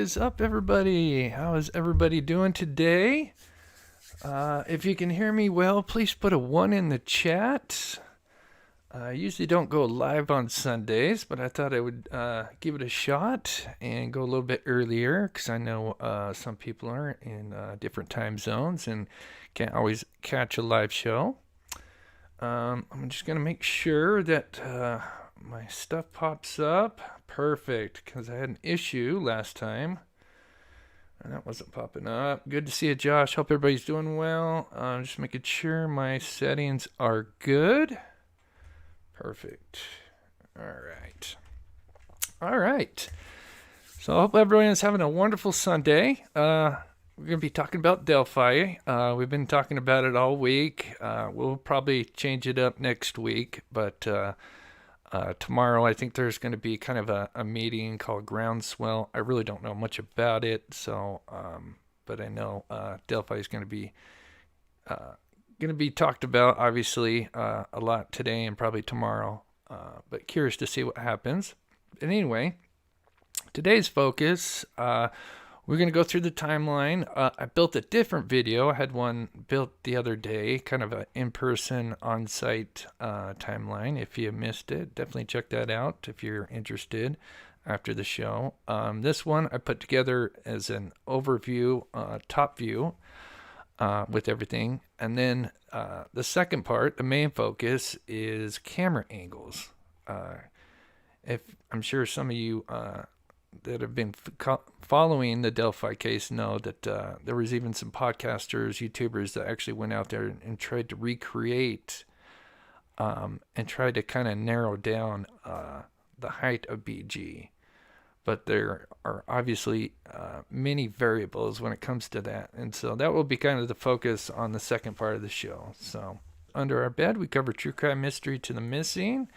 is up, everybody? How is everybody doing today? If you can hear me well, please put a 1 in the chat. I usually don't go live on Sundays, but I thought I would give it a shot and go a little bit earlier because I know some people are in different time zones and can't always catch a live show. I'm just going to make sure that my stuff pops up. Perfect, because I had an issue last time and that wasn't popping up. Good to see you, Josh. Hope everybody's doing well. Just making sure my settings are good. Perfect. All right. So I hope everyone is having a wonderful Sunday. We're going to be talking about Delphi. We've been talking about it all week. We'll probably change it up next week, but tomorrow I think there's going to be kind of a meeting called Groundswell. I really don't know much about it, so but I know Delphi is going to be talked about, obviously, a lot today and probably tomorrow, but curious to see what happens. But anyway, today's focus, we're going to go through the timeline. I built a different video. I had one built the other day, kind of an in-person, on-site timeline. If you missed it, definitely check that out if you're interested after the show. This one I put together as an overview, top view, with everything. And then the second part, the main focus, is camera angles. If I'm sure some of you that have been following the Delphi case know that there was even some podcasters, YouTubers that actually went out there and tried to recreate and tried to kind of narrow down the height of BG. But there are obviously many variables when it comes to that. And so that will be kind of the focus on the second part of the show. So under our bed, we cover true crime, mystery to the missing.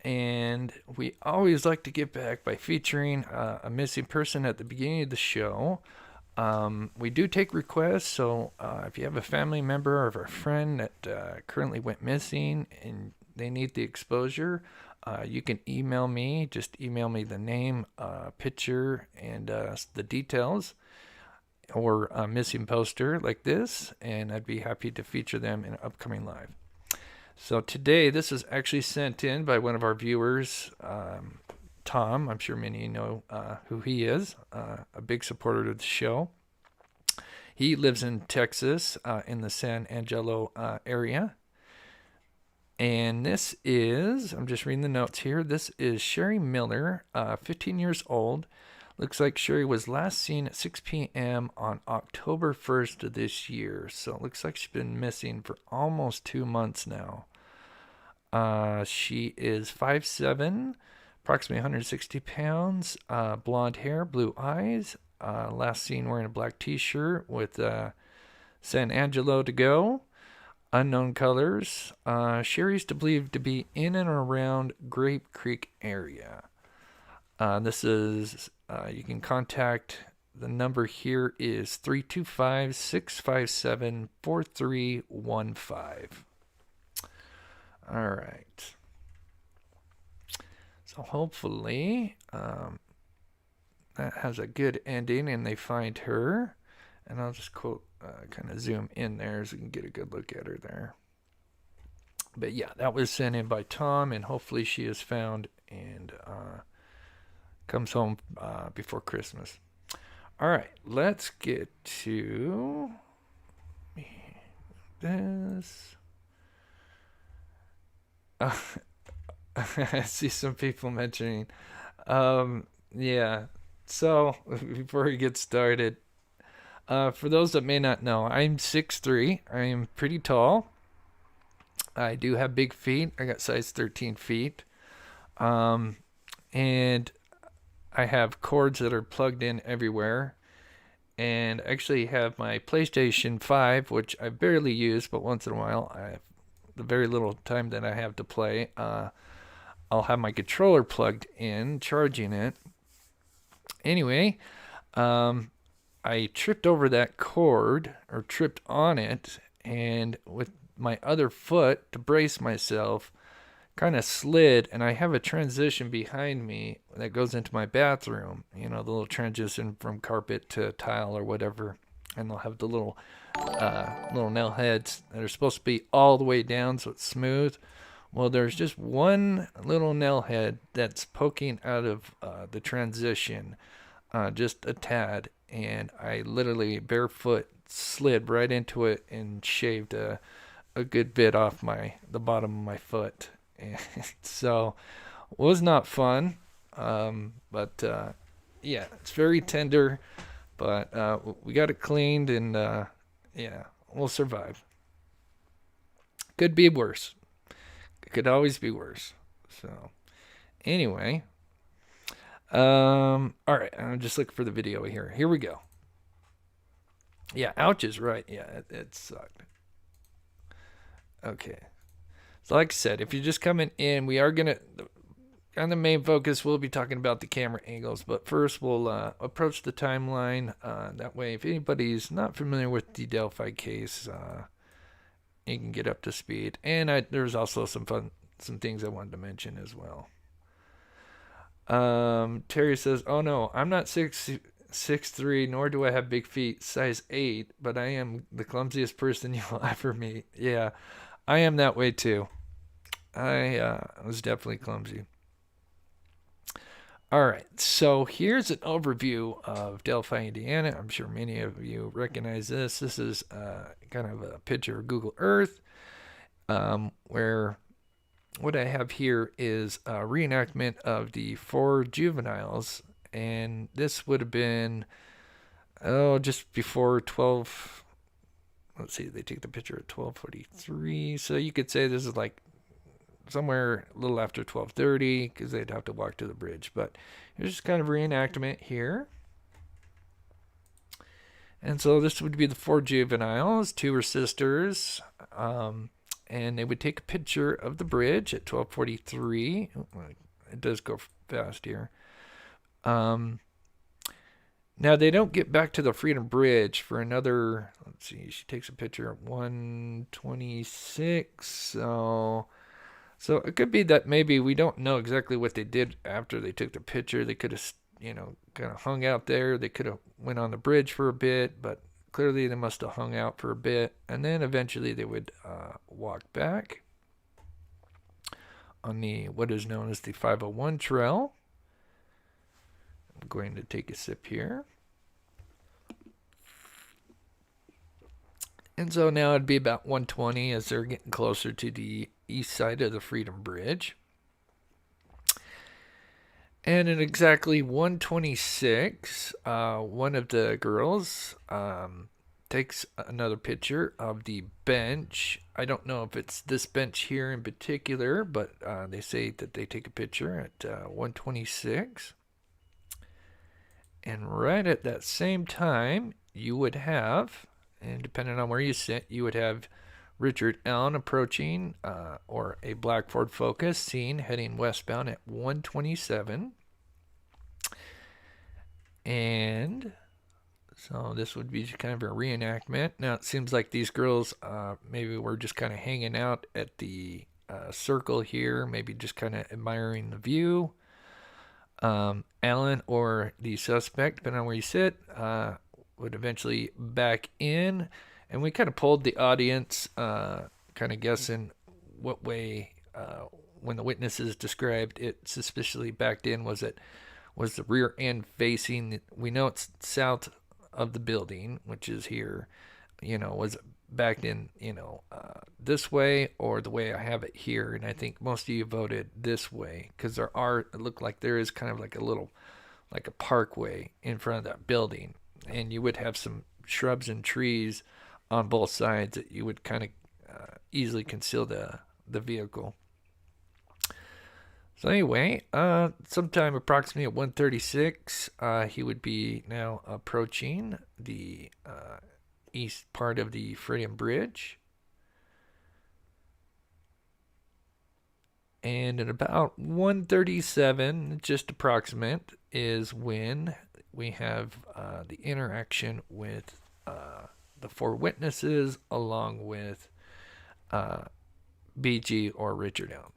And we always like to give back by featuring a missing person at the beginning of the show. We do take requests, so if you have a family member or a friend that currently went missing and they need the exposure, you can email me. Just email me the name, picture, and the details, or a missing poster like this, and I'd be happy to feature them in an upcoming live. So today, this is actually sent in by one of our viewers, Tom. I'm sure many of you know who he is, a big supporter of the show. He lives in Texas, in the San Angelo area. And this is, I'm just reading the notes here, this is Sherry Miller, 15 years old. Looks like Sherry was last seen at 6 p.m. on October 1st of this year. So it looks like she's been missing for almost 2 months now. She is 5'7", approximately 160 pounds, blonde hair, blue eyes. Last seen wearing a black t-shirt with San Angelo to go. Unknown colors. Sherry's believed to be in and around Grape Creek area. This is, you can contact, the number here is 325-657-4315. All right. So hopefully that has a good ending and they find her. And I'll just quote, kind of zoom in there so we can get a good look at her there. But yeah, that was sent in by Tom, and hopefully she is found and comes home before Christmas. All right, let's get to this. I see some people mentioning. Yeah, so before we get started, for those that may not know, I'm 6'3". I am pretty tall. I do have big feet. I got size 13 feet. And I have cords that are plugged in everywhere. And actually have my PlayStation 5, which I barely use, but once in a while, I have the very little time that I have to play. I'll have my controller plugged in, charging it. Anyway, I tripped over that cord, or tripped on it, and with my other foot, to brace myself, kind of slid, and I have a transition behind me that goes into my bathroom. You know, the little transition from carpet to tile or whatever, and they'll have the little nail heads that are supposed to be all the way down so it's smooth. Well, there's just one little nail head that's poking out of the transition, just a tad, and I literally barefoot slid right into it and shaved a good bit off the bottom of my foot. And so it was not fun, but yeah, it's very tender, but we got it cleaned, and yeah, we'll survive. Could be worse. It could always be worse. So anyway, all right, I'm just looking for the video here. Here we go. Yeah, ouch is right. Yeah, it sucked. Okay. So like I said, if you're just coming in, we are going to, on the main focus, we'll be talking about the camera angles. But first, we'll approach the timeline. That way, if anybody's not familiar with the Delphi case, you can get up to speed. And there's also some things I wanted to mention as well. Terry says, "Oh no, I'm not 6'3", nor do I have big feet, size 8, but I am the clumsiest person you will ever meet." Yeah, I am that way too. I was definitely clumsy. All right, so here's an overview of Delphi, Indiana. I'm sure many of you recognize this. This is kind of a picture of Google Earth, where what I have here is a reenactment of the 4 juveniles, and this would have been, just before 12. Let's see, they take the picture at 12:43, so you could say this is like somewhere a little after 12:30, because they'd have to walk to the bridge. But here's just kind of reenactment here. And so this would be the 4 juveniles. 2 were sisters, and they would take a picture of the bridge at 12:43. It does go fast here. Now they don't get back to the Freedom Bridge for another, let's see, she takes a picture at 1:26. So it could be that maybe we don't know exactly what they did after they took the picture. They could have, kind of hung out there. They could have went on the bridge for a bit, but clearly they must have hung out for a bit, and then eventually they would walk back on what is known as the 501 trail. I'm going to take a sip here. And so now it'd be about 1:20 as they're getting closer to the east side of the Freedom Bridge. And at exactly 1:26, one of the girls takes another picture of the bench. I don't know if it's this bench here in particular, but they say that they take a picture at 1:26. And right at that same time, you would have, and depending on where you sit, you would have Richard Allen approaching, or a black Ford Focus seen heading westbound at 1:27. And so this would be kind of a reenactment. Now it seems like these girls maybe were just kind of hanging out at the circle here, maybe just kind of admiring the view. Allen or the suspect, depending on where you sit, would eventually back in, and we kind of polled the audience, kind of guessing what way, when the witnesses described it suspiciously backed in, was the rear end facing, we know it's south of the building, which is here, was it backed in, this way or the way I have it here. And I think most of you voted this way, because it looked like there is kind of like a parkway in front of that building, and you would have some shrubs and trees on both sides that you would kind of easily conceal the vehicle. So anyway, sometime approximately at 1:36, he would be now approaching the east part of the Freedom Bridge. And at about 1:37, just approximate, is when we have the interaction with the 4 witnesses along with BG or Richard Allen.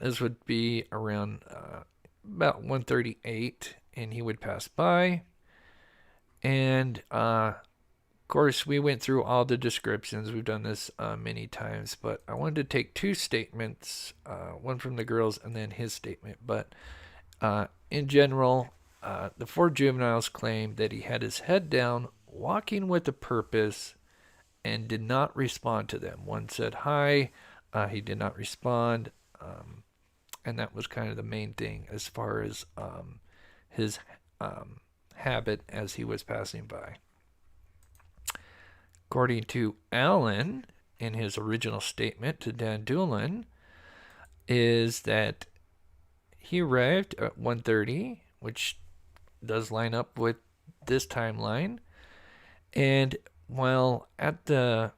This would be around about 1:38, and he would pass by. And of course, we went through all the descriptions. We've done this many times, but I wanted to take two statements, one from the girls and then his statement. But in general, the four juveniles claimed that he had his head down, walking with a purpose, and did not respond to them. One said hi, he did not respond, and that was kind of the main thing as far as his habit as he was passing by. According to Allen, in his original statement to Dan Doolin, is that he arrived at 1:30, which does line up with this timeline, and while at the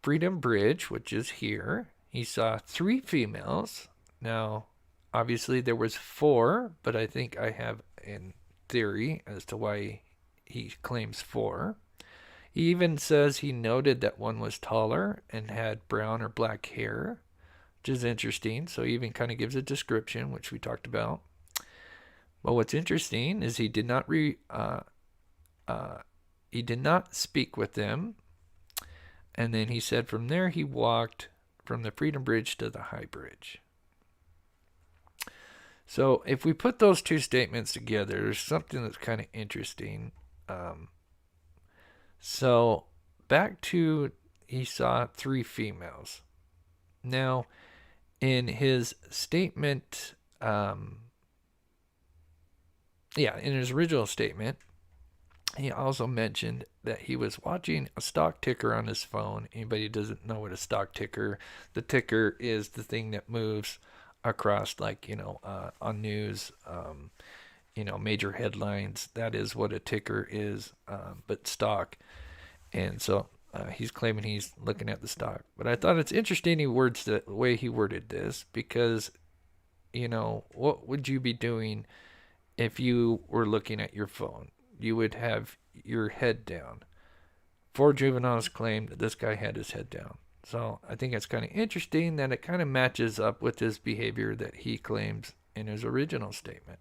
Freedom Bridge, which is here, he saw 3 females. Now, obviously there was 4, but I think I have a theory as to why he claims 4. He even says he noted that one was taller and had brown or black hair, which is interesting. So he even kind of gives a description, which we talked about. But what's interesting is he did not speak with them. And then he said from there he walked from the Freedom Bridge to the High Bridge. So if we put those two statements together, there's something that's kind of interesting. So back to he saw 3 females. Now, in his statement, in his original statement, he also mentioned that he was watching a stock ticker on his phone. Anybody who doesn't know what a stock ticker, the ticker is the thing that moves across, like, on news, major headlines. That is what a ticker is, but stock. And so he's claiming he's looking at the stock. But I thought it's interesting he words the way he worded this, because, what would you be doing if you were looking at your phone? You would have your head down. 4 juveniles claimed that this guy had his head down. So I think it's kind of interesting that it kind of matches up with his behavior that he claims in his original statement.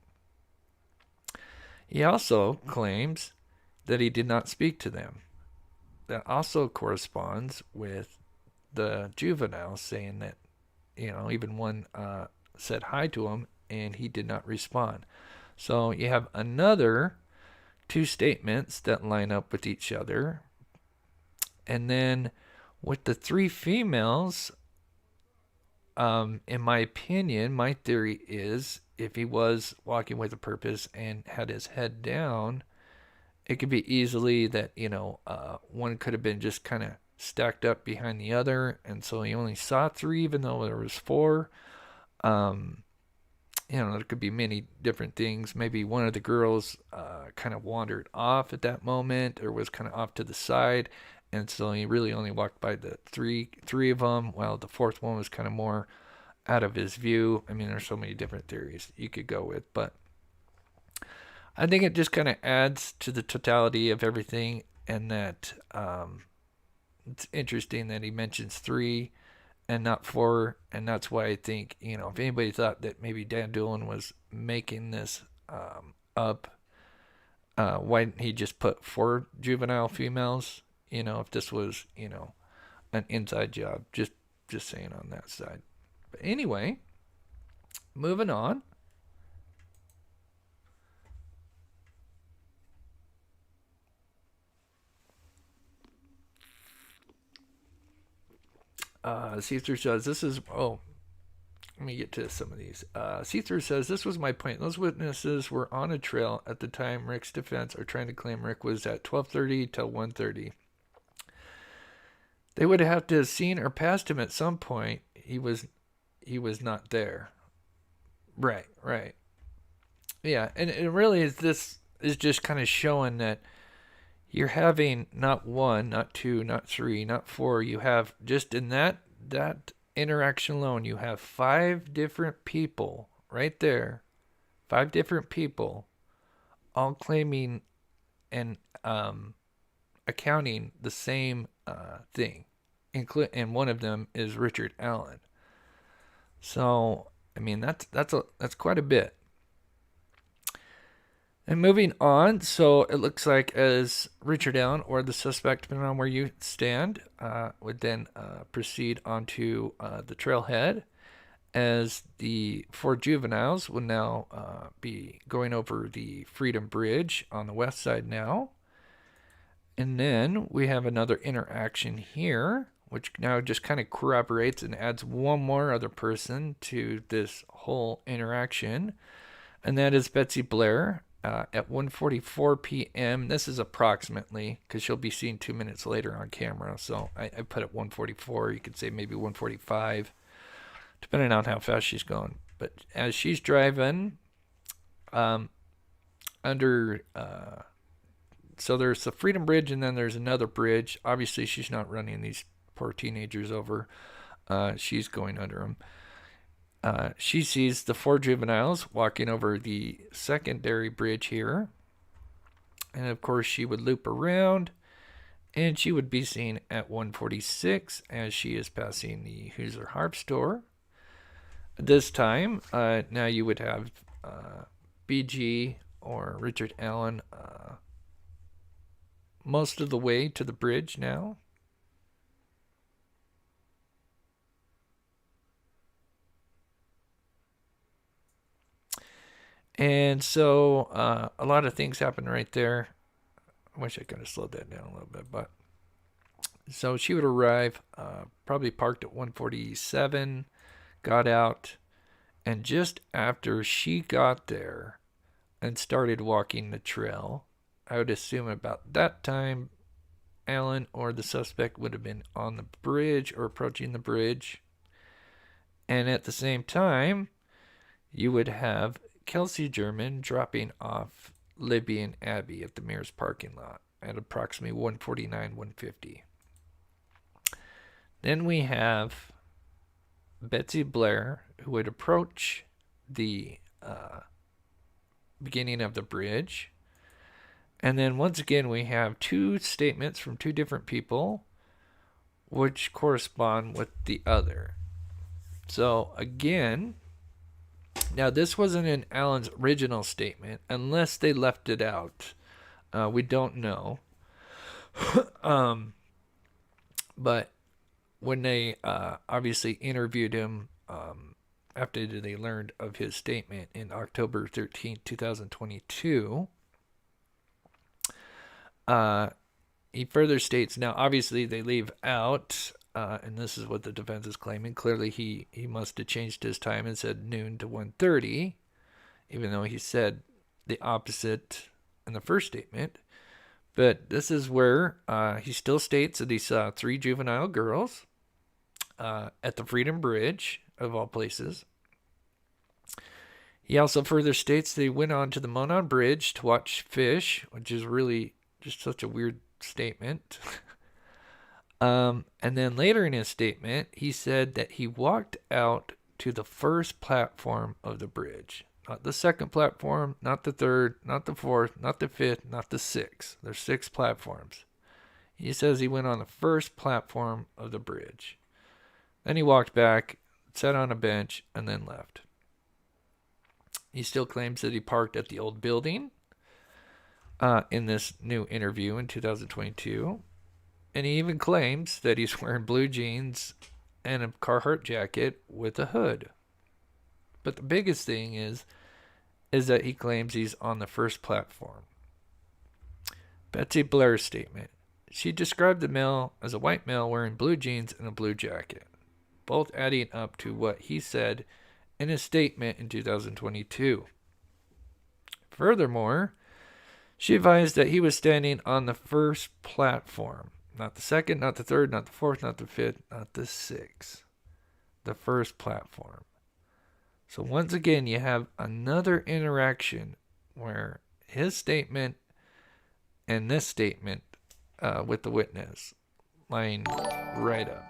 He also claims that he did not speak to them. That also corresponds with the juvenile saying that, even one said hi to him and he did not respond. So you have another 2 statements that line up with each other. And then with the 3 females, in my opinion, my theory is if he was walking with a purpose and had his head down, it could be easily that, one could have been just kind of stacked up behind the other. And so he only saw 3, even though there was 4. There could be many different things. Maybe one of the girls kind of wandered off at that moment, or was kind of off to the side. And so he really only walked by the three of them, while the 4th one was kind of more out of his view. I mean, there's so many different theories you could go with, but I think it just kind of adds to the totality of everything, and that it's interesting that he mentions 3 and not 4, and that's why I think, if anybody thought that maybe Dan Doolin was making this up, why didn't he just put 4 juvenile females? If this was, an inside job, just saying on that side. But anyway, moving on. See-through says this is, let me get to some of these. See-through says this was my point. Those witnesses were on a trail at the time Rick's defense are trying to claim Rick was at 12:30 till 1:30. They would have to have seen or passed him at some point. He was not there. Right. Yeah, and it really is, this is just kind of showing that you're having not 1, not 2, not 3, not 4. You have, just in that interaction alone, you have 5 different people right there. 5 different people all claiming and accounting the same thing. And one of them is Richard Allen. So I mean, that's quite a bit. And moving on, so it looks like as Richard Allen or the suspect, depending on where you stand, would then proceed onto the trailhead, as the four juveniles will now be going over the Freedom Bridge on the west side now. And then we have another interaction here, which now just kind of corroborates and adds one more other person to this whole interaction. And that is Betsy Blair at 1:44 p.m. This is approximately, because she'll be seen 2 minutes later on camera. So I put it 1:44. You could say maybe 1:45, depending on how fast she's going. But as she's driving under... so there's the Freedom Bridge, and then there's another bridge. Obviously, she's not running these poor teenagers over. She's going under them. She sees the four juveniles walking over the secondary bridge here. And of course, she would loop around, and she would be seen at 1:46 as she is passing the Hoosier Harp store. This time, now you would have BG or Richard Allen most of the way to the bridge now. And so a lot of things happen right there. I wish I could have slowed that down a little bit, but so she would arrive, probably parked at 1:47, got out, and just after she got there and started walking the trail, I would assume about that time, Allen or the suspect would have been on the bridge or approaching the bridge. And at the same time, you would have Kelsey German dropping off Libby and Abby at the Mears parking lot at approximately 1:49, 1:50. Then we have Betsy Blair, who would approach the beginning of the bridge. And then once again, we have two statements from two different people, which correspond with the other. So again, now this wasn't in Allen's original statement, unless they left it out. We don't know. But when they obviously interviewed him after they learned of his statement in October 13th, 2022, he further states, now obviously they leave out, and this is what the defense is claiming, clearly he must have changed his time and said noon to 1:30, even though he said the opposite in the first statement. But this is where he still states that he saw three juvenile girls at the Freedom Bridge, of all places. He also further states that he went on to the Monon Bridge to watch fish, which is really just such a weird statement. And then later in his statement, he said that he walked out to the first platform of the bridge. Not the second platform, not the third, not the fourth, not the fifth, not the sixth. There's 6 platforms. He says he went on the first platform of the bridge. Then he walked back, sat on a bench, and then left. He still claims that he parked at the old building in this new interview in 2022. And he even claims that he's wearing blue jeans and a Carhartt jacket with a hood. But the biggest thing is that he claims he's on the first platform. Betsy Blair's statement. She described the male as a white male wearing blue jeans and a blue jacket, both adding up to what he said in his statement in 2022. Furthermore, she advised that he was standing on the first platform, not the second, not the third, not the fourth, not the fifth, not the sixth. The first platform. So once again, you have another interaction where his statement and this statement with the witness line right up.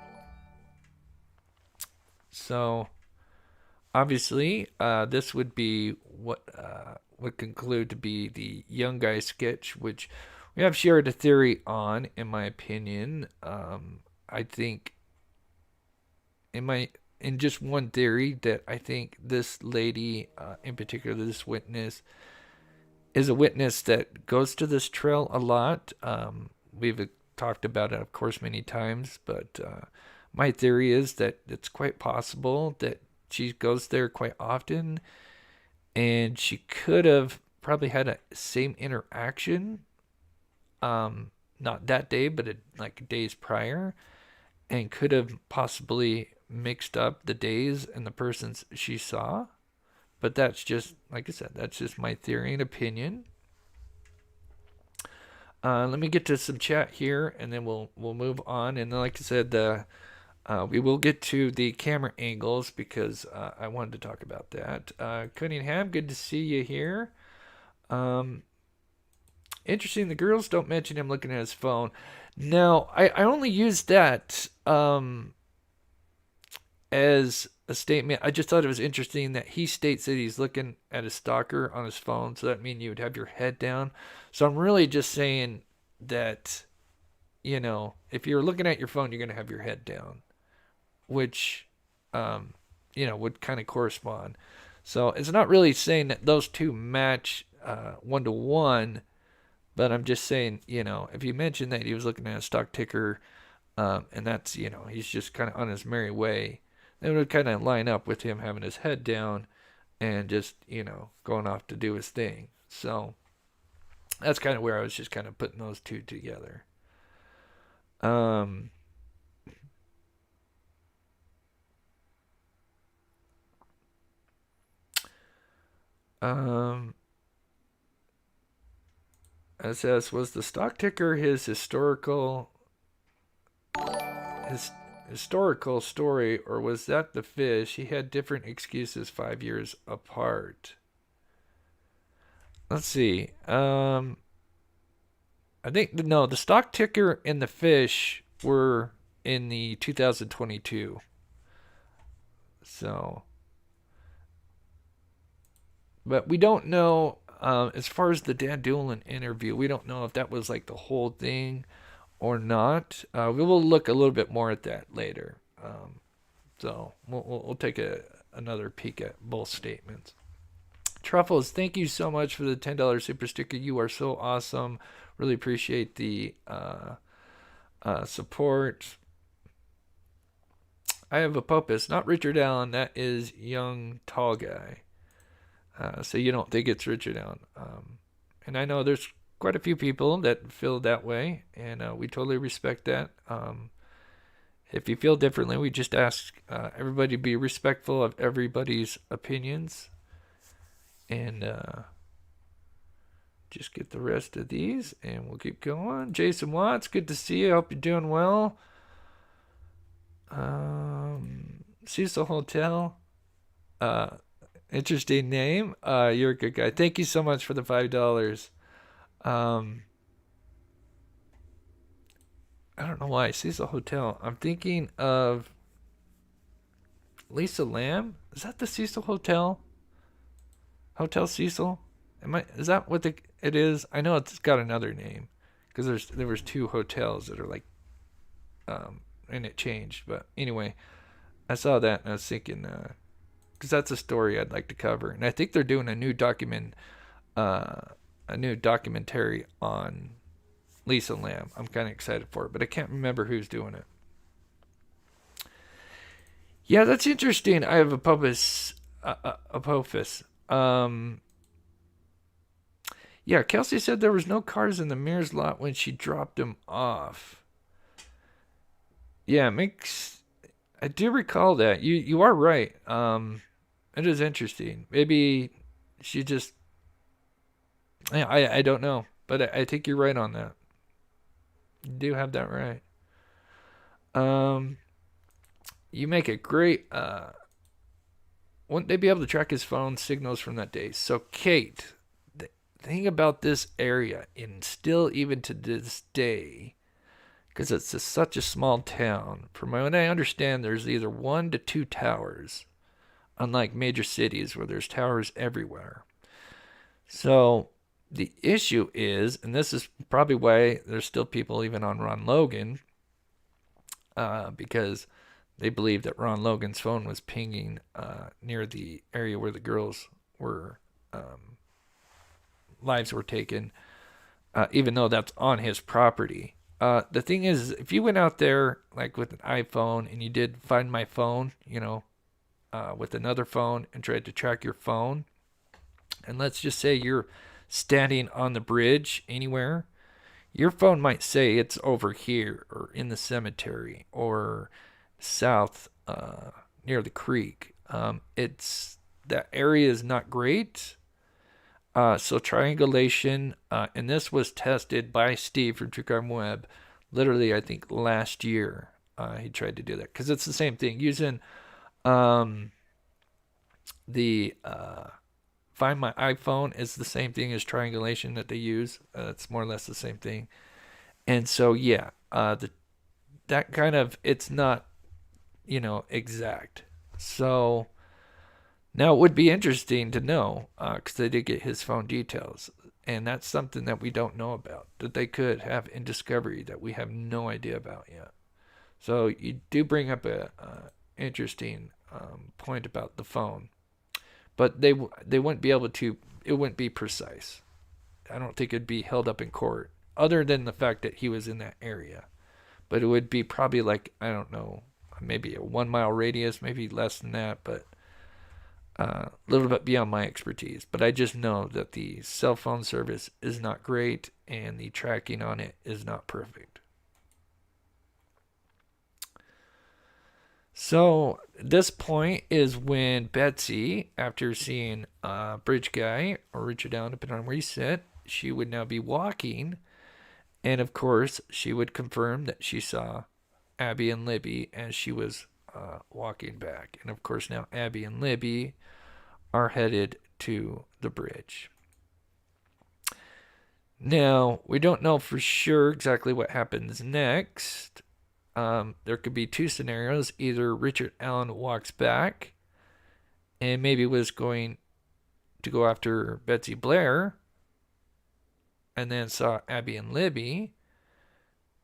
So obviously, this would be what would conclude to be the young guy sketch, which we have shared a theory on, in my opinion. I think in just one theory that I think this lady, in particular, this witness, is a witness that goes to this trail a lot. We've talked about it, of course, many times, but my theory is that it's quite possible that she goes there quite often, and she could have probably had a same interaction, not that day, but like days prior, and could have possibly mixed up the days and the persons she saw. But that's just, like I said, that's just my theory and opinion. Let me get to some chat here, and then we'll move on. And then, like I said, we will get to the camera angles because I wanted to talk about that. Cunningham, good to see you here. Interesting, the girls don't mention him looking at his phone. Now, I only use that as a statement. I just thought it was interesting that he states that he's looking at a stalker on his phone, so that means you would have your head down. So I'm really just saying that, if you're looking at your phone, you're going to have your head down, which, would kind of correspond. So it's not really saying that those two match 1-to-1, but I'm just saying, if you mention that he was looking at a stock ticker, and that's, he's just kind of on his merry way, it would kind of line up with him having his head down and just, going off to do his thing. So that's kind of where I was just kind of putting those two together. It says, was the stock ticker his historical story, or was that the fish? He had different excuses 5 years apart. Let's see. I think no, the stock ticker and the fish were in the 2022. So, but we don't know. As far as the Dan Doolin interview, we don't know if that was like the whole thing or not. We will look a little bit more at that later. So we'll take another peek at both statements. Truffles, thank you so much for the $10 super sticker. You are so awesome. Really appreciate the support. I have a Popus, not Richard Allen. That is young tall guy. So you don't think it's Richard Allen. And I know there's quite a few people that feel that way, and we totally respect that. If you feel differently, we just ask everybody to be respectful of everybody's opinions. And just get the rest of these, and we'll keep going. Jason Watts, good to see you. Hope you're doing well. Cecil Hotel. Interesting name. You're a good guy. Thank you so much for the $5. I don't know why. Cecil Hotel. I'm thinking of Lisa Lamb. Is that the Cecil Hotel? Hotel Cecil? Is that what it is? I know it's got another name because there was two hotels that are like, and it changed. But anyway, I saw that and I was thinking, because that's a story I'd like to cover, and I think they're doing a new documentary on Lisa Lamb. I'm kind of excited for it, but I can't remember who's doing it. Yeah, that's interesting. I have Apophis. Yeah, Kelsey said there was no cars in the Mears lot when she dropped him off. Yeah, I do recall that. You are right. It is interesting. Maybe she just... I don't know, but I think you're right on that. You do have that right. You make a great... wouldn't they be able to track his phone signals from that day? So, Kate, the thing about this area, and still even to this day, because it's such a small town, from what I understand, there's either 1 to 2 towers, unlike major cities where there's towers everywhere. So the issue is, and this is probably why there's still people even on Ron Logan, because they believe that Ron Logan's phone was pinging near the area where the girls were lives were taken, even though that's on his property. The thing is, if you went out there like with an iPhone and you did Find My Phone, with another phone and tried to track your phone, and let's just say you're standing on the bridge anywhere, your phone might say it's over here or in the cemetery or south near the creek. It's that area is not great. So triangulation, and this was tested by Steve from True Crime Web, literally I think last year. He tried to do that because it's the same thing using the Find My iPhone is the same thing as triangulation that they use. It's more or less the same thing. And so yeah, that kind of it's not exact. So now it would be interesting to know because they did get his phone details, and that's something that we don't know about that they could have in discovery that we have no idea about yet. So you do bring up a interesting point about the phone, but they wouldn't be able to. It wouldn't be precise. I don't think it'd be held up in court, other than the fact that he was in that area. But it would be probably like I don't know, maybe a 1 mile radius, maybe less than that, but a little bit beyond my expertise. But I just know that the cell phone service is not great and the tracking on it is not perfect. So this point is when Betsy, after seeing Bridge Guy or Richard Allen, depending on where you sit, she would now be walking. And of course, she would confirm that she saw Abby and Libby as she was walking back. And of course, now Abby and Libby are headed to the bridge. Now, we don't know for sure exactly what happens next. There could be two scenarios. Either Richard Allen walks back and maybe was going to go after Betsy Blair and then saw Abby and Libby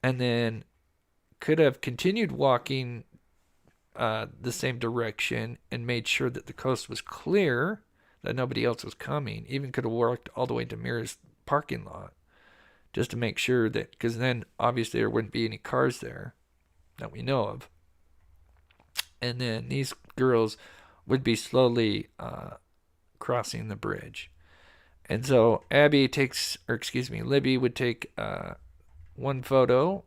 and then could have continued walking the same direction and made sure that the coast was clear, that nobody else was coming. Even could have walked all the way to Mira's parking lot just to make sure that, because then obviously there wouldn't be any cars there that we know of. And then these girls would be slowly crossing the bridge. And so Libby would take one photo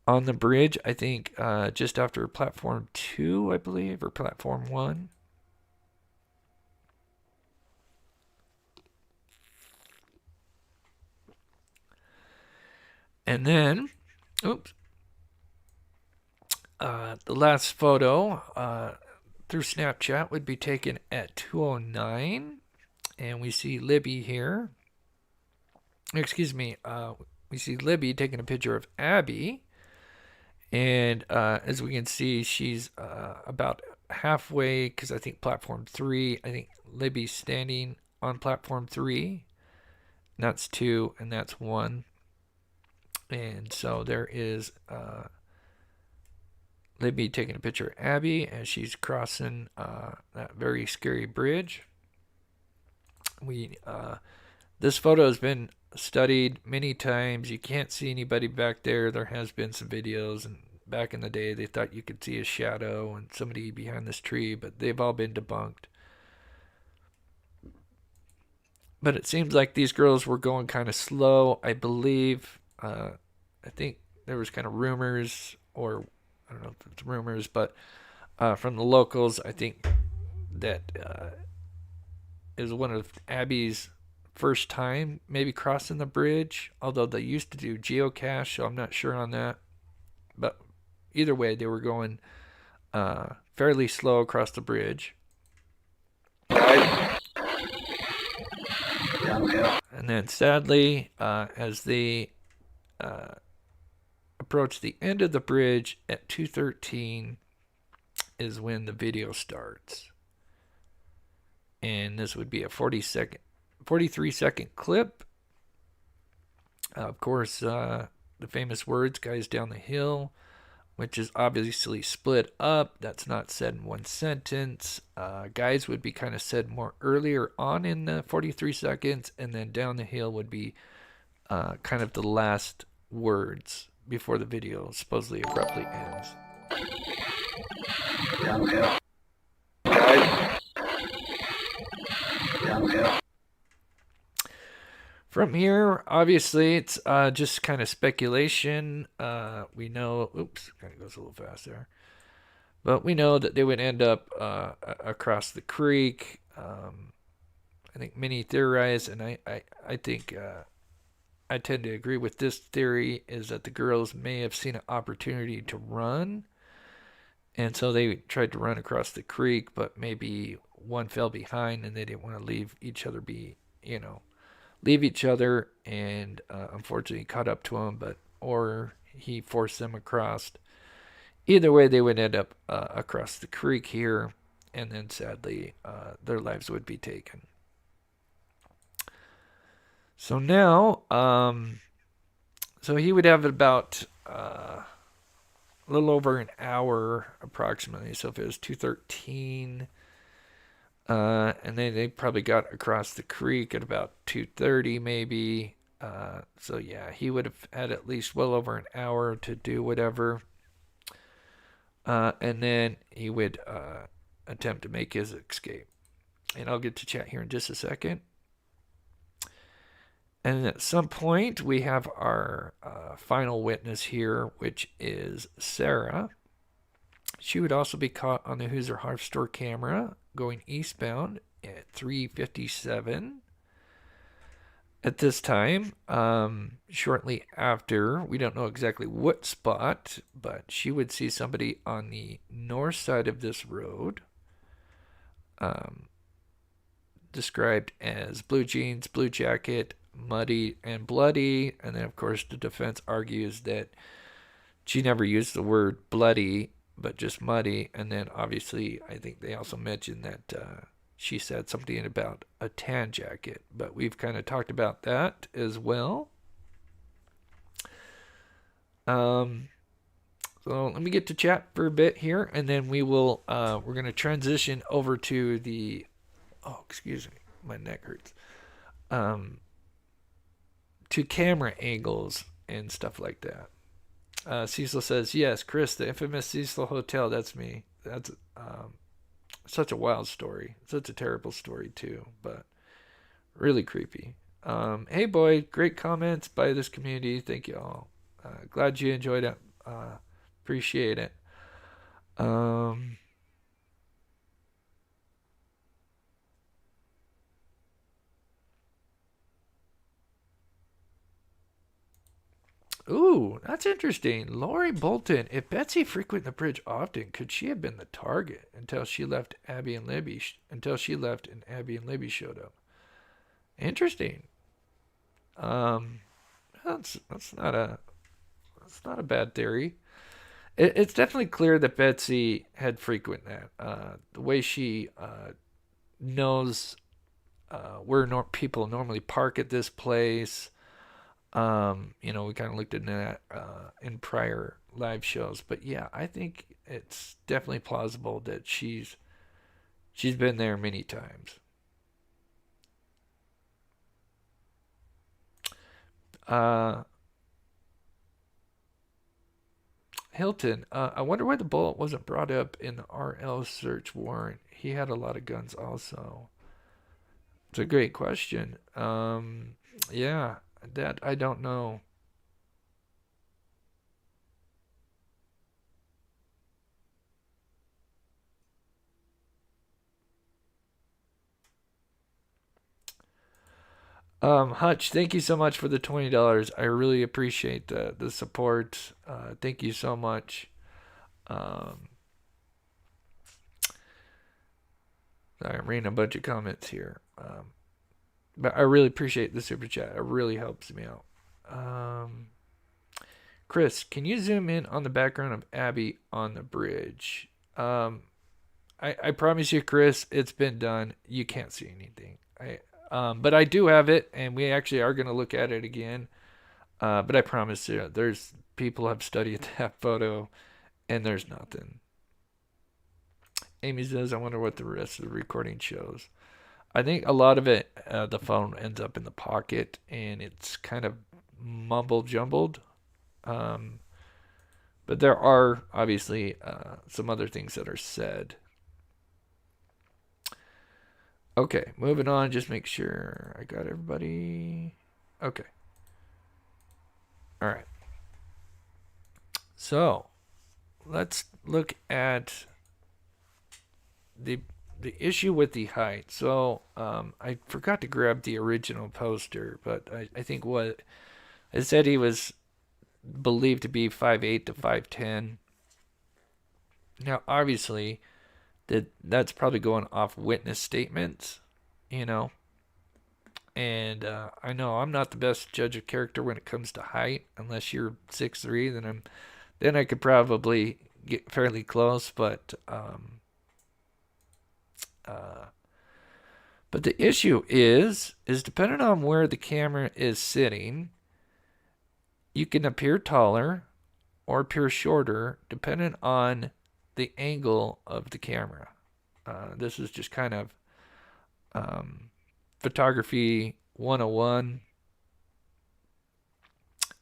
on the bridge, I think just after platform 2, I believe, or platform 1. And then, the last photo through Snapchat would be taken at 2:09, and we see Libby here. We see Libby taking a picture of Abby, and as we can see, she's about halfway, because I think platform 3, I think Libby's standing on platform 3. And that's 2, and that's 1. And so there is Libby taking a picture of Abby as she's crossing that very scary bridge. This photo has been studied many times. You can't see anybody back there. There has been some videos, and back in the day they thought you could see a shadow and somebody behind this tree, but they've all been debunked. But it seems like these girls were going kind of slow. I believe, I think there was kind of rumors, or I don't know if it's rumors, but from the locals, I think that it was one of Abby's first time maybe crossing the bridge, although they used to do geocache, so I'm not sure on that. But either way, they were going fairly slow across the bridge. And then sadly, as they approach the end of the bridge at 2:13 is when the video starts. And this would be a 43-second clip. Of course, the famous words, guys down the hill. which is obviously split up. That's not said in one sentence. Guys would be kind of said more earlier on in the 43 seconds, and then down the hill would be kind of the last words before the video supposedly abruptly ends. Downhill. Guys. Downhill. From here, obviously, it's just kind of speculation. We know, oops, kind of goes a little fast there. But we know that they would end up across the creek. I think many theorize, and I think I tend to agree with this theory, is that the girls may have seen an opportunity to run. And so they tried to run across the creek, but maybe one fell behind and they didn't want to leave each other leave each other, and unfortunately caught up to him, or he forced them across. Either way, they would end up across the creek here, and then sadly their lives would be taken. So now, so he would have about a little over an hour approximately. So if it was 2:13, and then they probably got across the creek at about 2:30 maybe. So yeah, he would have had at least well over an hour to do whatever. And then he would attempt to make his escape. And I'll get to chat here in just a second. And at some point, we have our final witness here, which is Sarah. She would also be caught on the Hoosier Harf store camera going eastbound at 3:57. At this time, shortly after, we don't know exactly what spot, but she would see somebody on the north side of this road, described as blue jeans, blue jacket, muddy and bloody. And then, of course, the defense argues that she never used the word bloody, but just muddy. And then, obviously, I think they also mentioned that she said something about a tan jacket, but we've kind of talked about that as well. So let me get to chat for a bit here, and then we're going to transition over to the, oh, excuse me, my neck hurts, to camera angles and stuff like that. Cecil says, yes, Chris, the infamous Cecil Hotel, that's me. That's such a wild story. Such a terrible story, too, but really creepy. Hey, boy, great comments by this community. Thank you all. Glad you enjoyed it. Appreciate it. Ooh, that's interesting. Lori Bolton. If Betsy frequented the bridge often, could she have been the target until she left Abby and Libby? Until she left and Abby and Libby showed up. Interesting. That's not a bad theory. It's definitely clear that Betsy had frequented that. The way she knows where people normally park at this place. We kind of looked at that in prior live shows, but yeah, I think it's definitely plausible that she's been there many times. Hilton, I wonder why the bullet wasn't brought up in the RL search warrant. He had a lot of guns also. It's a great question. Yeah. That I don't know. Hutch, thank you so much for the $20. I really appreciate the support. Thank you so much. Sorry, I'm reading a bunch of comments here. But I really appreciate the super chat. It really helps me out. Chris, can you zoom in on the background of Abby on the bridge? I promise you, Chris, it's been done. You can't see anything. But I do have it, and we actually are going to look at it again. But I promise you, there's people have studied that photo, And there's nothing. Amy says, I wonder what the rest of the recording shows. I think a lot of it, the phone ends up in the pocket and it's kind of mumble jumbled. Um, but there are obviously some other things that are said. Okay, moving on. Just make sure I got everybody. Okay. All right. So let's look at the issue with the height. So I forgot to grab the original poster, but I think what it said he was believed to be 5'8" to 5'10". Now, obviously, that's probably going off witness statements, you know. And I know I'm not the best judge of character when it comes to height, unless you're 6'3", then I could probably get fairly close. But the issue is depending on where the camera is sitting, you can appear taller or appear shorter depending on the angle of the camera. This is just kind of photography 101.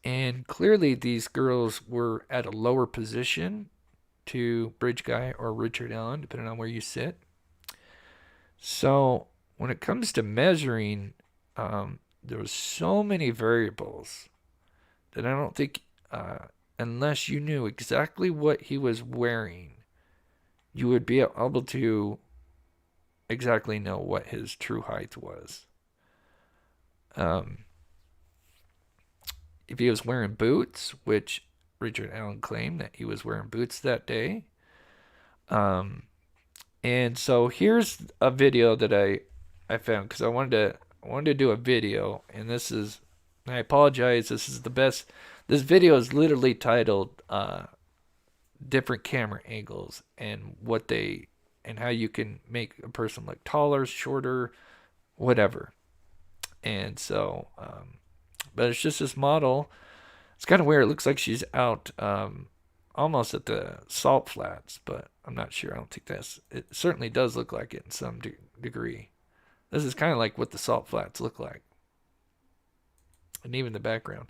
And clearly these girls were at a lower position to Bridge Guy or Richard Allen, depending on where you sit. So when it comes to measuring, there was so many variables that I don't think, unless you knew exactly what he was wearing, you would be able to exactly know what his true height was. If he was wearing boots, which Richard Allen claimed that he was wearing boots that day. And so here's a video that I found because I wanted to do a video, and I apologize, this is the best. This video is literally titled different camera angles and how you can make a person look taller, shorter, whatever. And so but it's just this model. It's kind of weird. It looks like she's out almost at the salt flats, but I'm not sure. I don't think it certainly does look like it in some degree. This is kind of like what the salt flats look like. And even the background.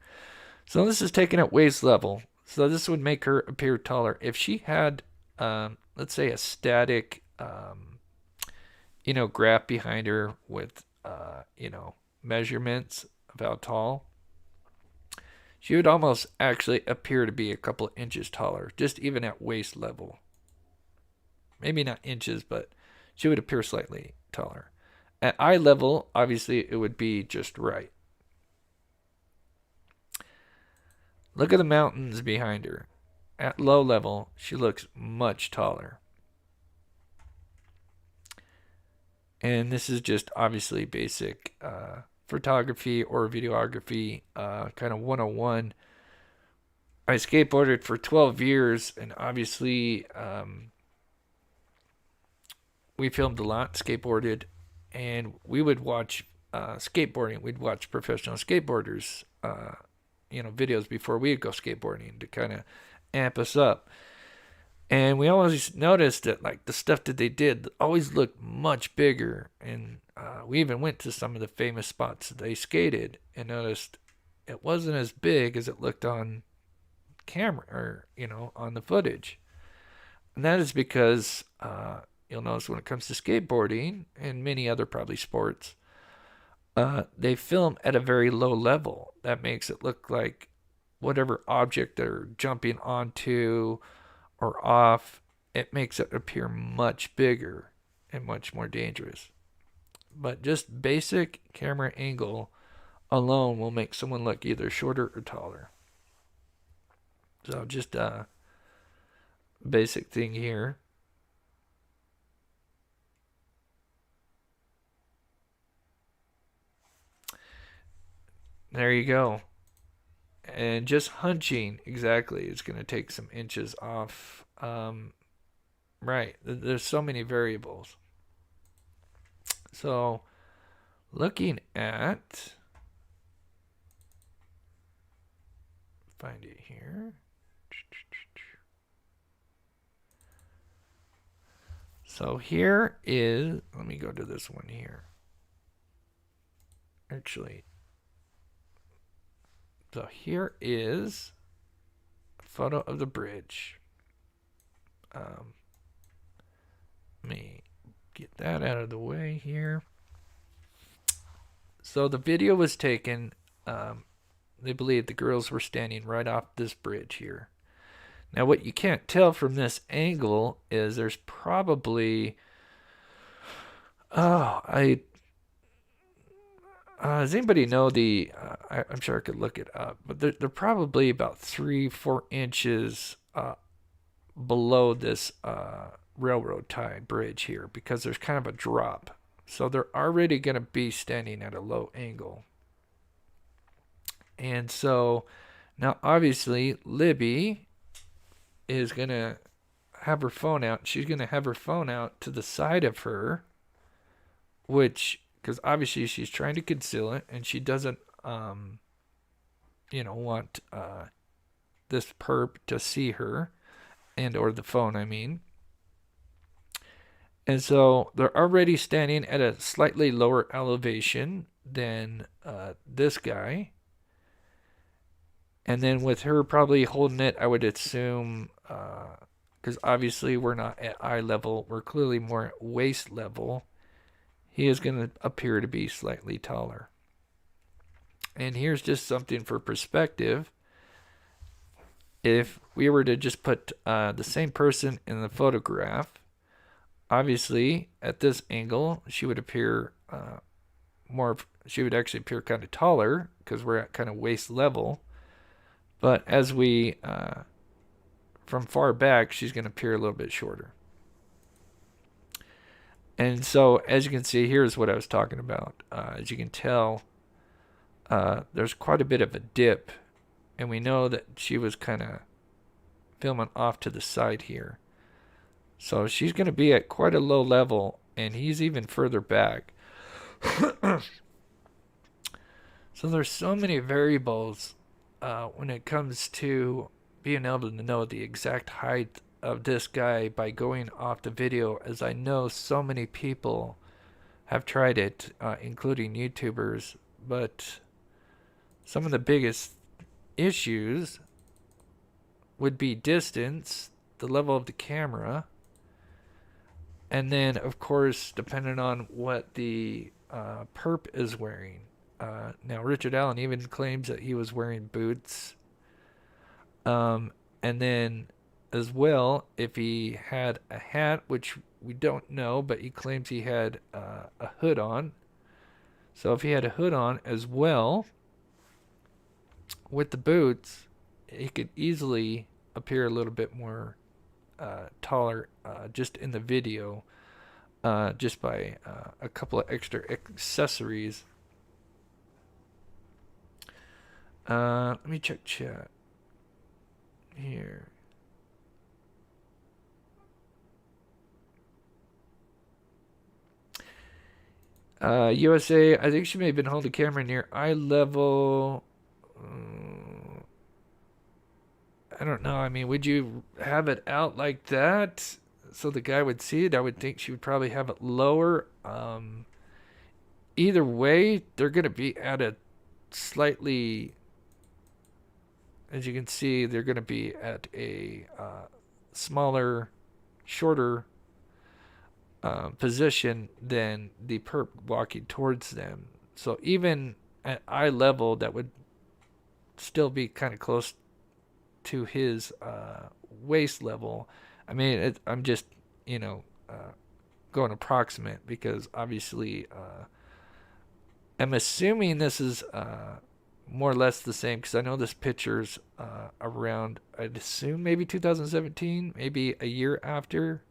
So this is taken at waist level. So this would make her appear taller. If she had, let's say, a static, graph behind her with, measurements of how tall, she would almost actually appear to be a couple of inches taller, just even at waist level. Maybe not inches, but she would appear slightly taller. At eye level, obviously, it would be just right. Look at the mountains behind her. At low level, she looks much taller. And this is just obviously basic photography or videography, kind of 101. I skateboarded for 12 years, and obviously we filmed a lot, skateboarded, and we would watch skateboarding. We'd watch professional skateboarders, videos before we'd go skateboarding to kind of amp us up. And we always noticed that like the stuff that they did always looked much bigger. And we even went to some of the famous spots that they skated and noticed it wasn't as big as it looked on camera or, on the footage. And that is because you'll notice when it comes to skateboarding and many other probably sports, they film at a very low level. That makes it look like whatever object they're jumping onto or off, it makes it appear much bigger and much more dangerous. But just basic camera angle alone will make someone look either shorter or taller. So just a basic thing here. There you go. And just hunching, exactly, is going to take some inches off. Right. There's so many variables. So, looking at, find it here. So here is, let me go to this one here. Actually, so here is a photo of the bridge. Let me get that out of the way here. So the video was taken, they believe the girls were standing right off this bridge here. Now what you can't tell from this angle is there's probably, does anybody know the, I'm sure I could look it up, but they're probably about 3-4 inches below this railroad tie bridge here, because there's kind of a drop. So they're already going to be standing at a low angle. And so now obviously Libby is going to have her phone out. She's going to have her phone out to the side of her, which, because obviously she's trying to conceal it, and she doesn't, want this perp to see her, and or the phone, I mean. And so they're already standing at a slightly lower elevation than this guy. And then with her probably holding it, I would assume, because obviously we're not at eye level, we're clearly more at waist level, he is going to appear to be slightly taller. And here's just something for perspective. If we were to just put the same person in the photograph, obviously at this angle she would appear she would actually appear kind of taller, because we're at kind of waist level. But as we, from far back, she's going to appear a little bit shorter. And so, as you can see, here's what I was talking about. As you can tell, there's quite a bit of a dip. And we know that she was kind of filming off to the side here. So she's going to be at quite a low level, and he's even further back. So there's so many variables when it comes to being able to know the exact height of this guy by going off the video, as I know so many people have tried it, including YouTubers. But some of the biggest issues would be distance, the level of the camera, and then of course depending on what the perp is wearing. Now Richard Allen even claims that he was wearing boots, and then as well, if he had a hat, which we don't know, but he claims he had a hood on. So if he had a hood on as well with the boots, he could easily appear a little bit more taller just in the video, just by a couple of extra accessories. Let me check chat here. USA, I think she may have been holding the camera near eye level. I don't know. I mean, would you have it out like that so the guy would see it? I would think she would probably have it lower. Either way, they're going to be at a slightly, as you can see, they're going to be at a smaller, shorter position than the perp walking towards them. So even at eye level, that would still be kind of close to his waist level. I mean, I'm just, going approximate, because obviously I'm assuming this is more or less the same, because I know this picture's around, I'd assume maybe 2017, maybe a year after.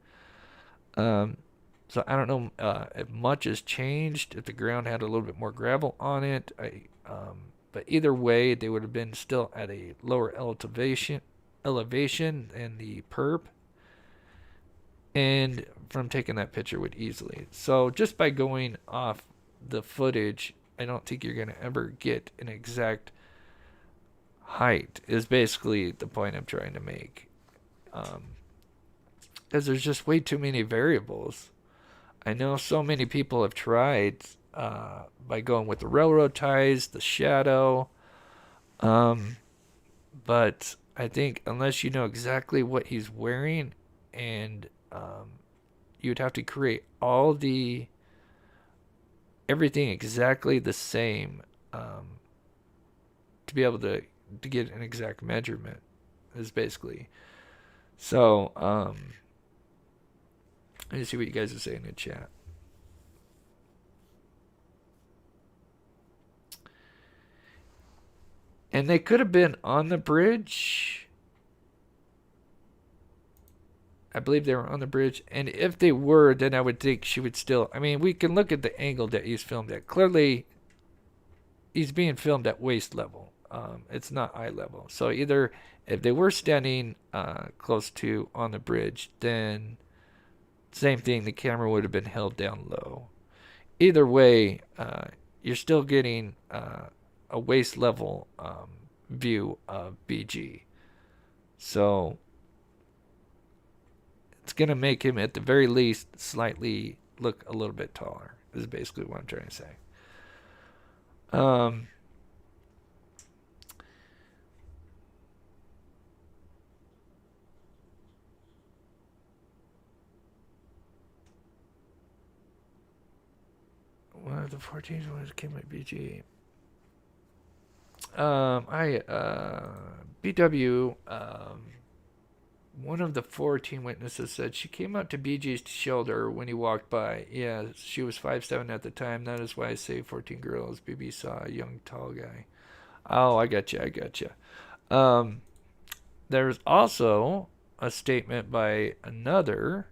So I don't know if much has changed, if the ground had a little bit more gravel on it. But either way, they would have been still at a lower elevation than the perp. And from taking that picture would easily. So just by going off the footage, I don't think you're going to ever get an exact height, is basically the point I'm trying to make. because there's just way too many variables. I know so many people have tried by going with the railroad ties, the shadow, um, but I think unless you know exactly what he's wearing, and you'd have to create all the everything exactly the same to be able to get an exact measurement is basically. So let me see what you guys are saying in the chat. And they could have been on the bridge. I believe they were on the bridge. And if they were, then I would think she would still. I mean, we can look at the angle that he's filmed at. Clearly, he's being filmed at waist level. It's not eye level. So either if they were standing close to on the bridge, then same thing. The camera would have been held down low. Either way, you're still getting a waist level view of BG. So it's going to make him, at the very least, slightly look a little bit taller, is basically what I'm trying to say. One of the 14 ones came by BG. BW, one of the 14 witnesses said she came up to BG's shoulder when he walked by. Yeah, she was 5'7" at the time. That is why I say 14 girls. BB saw a young, tall guy. Oh, I gotcha. There's also a statement by another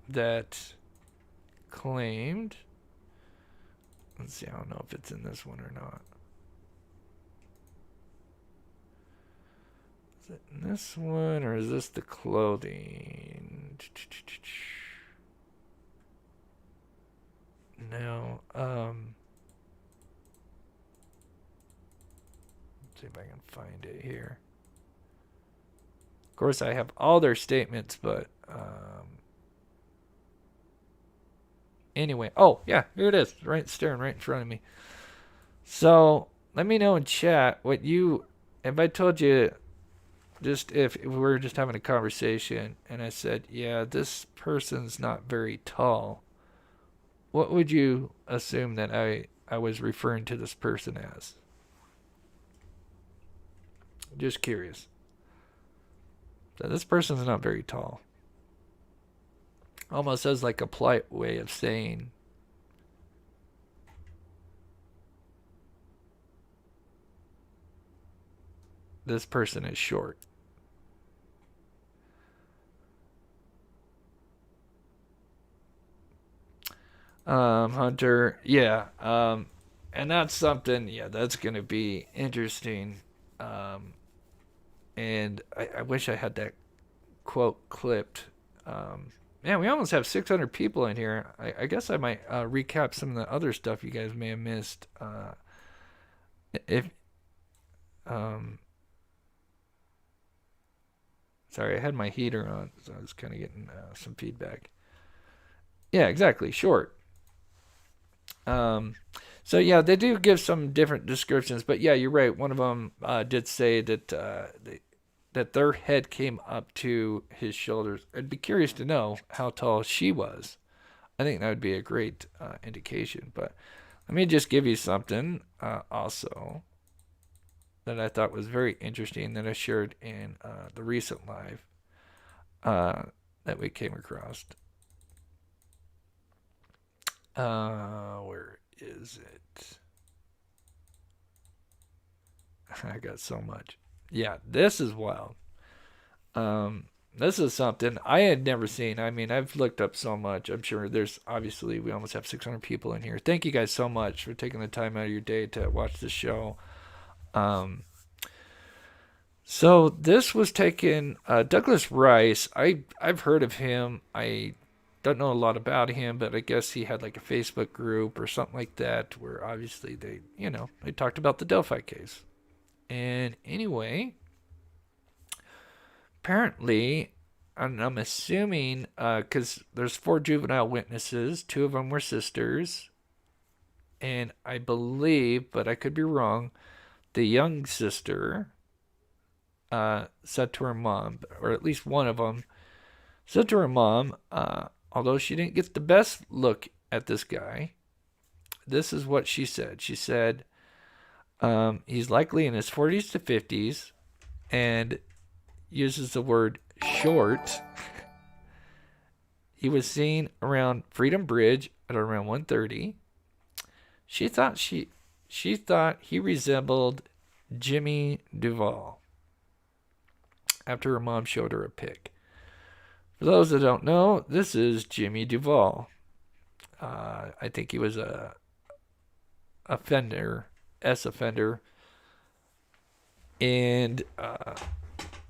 that claimed. Let's see, I don't know if it's in this one or not. Is it in this one, or is this the clothing? No. Let's see if I can find it here. Of course, I have all their statements, but anyway. Oh, yeah, here it is, right, staring right in front of me. So let me know in chat what you. If I told you, just if we were just having a conversation, and I said, yeah, this person's not very tall, what would you assume that I was referring to this person as? Just curious. So this person's not very tall. Almost as like a polite way of saying this person is short. Hunter, yeah. And that's something, yeah, that's going to be interesting. And I wish I had that quote clipped. Man, we almost have 600 people in here. I guess I might recap some of the other stuff you guys may have missed. If Sorry, I had my heater on, so I was kind of getting some feedback. Yeah, exactly. Short. So yeah, they do give some different descriptions, but yeah, you're right. One of them did say that that their head came up to his shoulders. I'd be curious to know how tall she was. I think that would be a great indication. But let me just give you something also that I thought was very interesting that I shared in the recent live that we came across. Where is it? I got so much. Yeah, this is wild. This is something I had never seen. I mean, I've looked up so much. I'm sure there's obviously we almost have 600 people in here. Thank you guys so much for taking the time out of your day to watch the show. So this was taken. Douglas Rice. I've heard of him. I don't know a lot about him, but I guess he had like a Facebook group or something like that where obviously they talked about the Delphi case. And anyway, apparently and I'm assuming, because there's 4 juvenile witnesses, 2 of them were sisters, and I believe, but I could be wrong, the young sister said to her mom, or at least one of them said to her mom, although she didn't get the best look at this guy, this is what she said. She said, he's likely in his 40s to 50s, and uses the word short. He was seen around Freedom Bridge at around 1:30. She thought he resembled Jimmy Duvall after her mom showed her a pic. For those that don't know, this is Jimmy Duvall. I think he was a offender, offender, and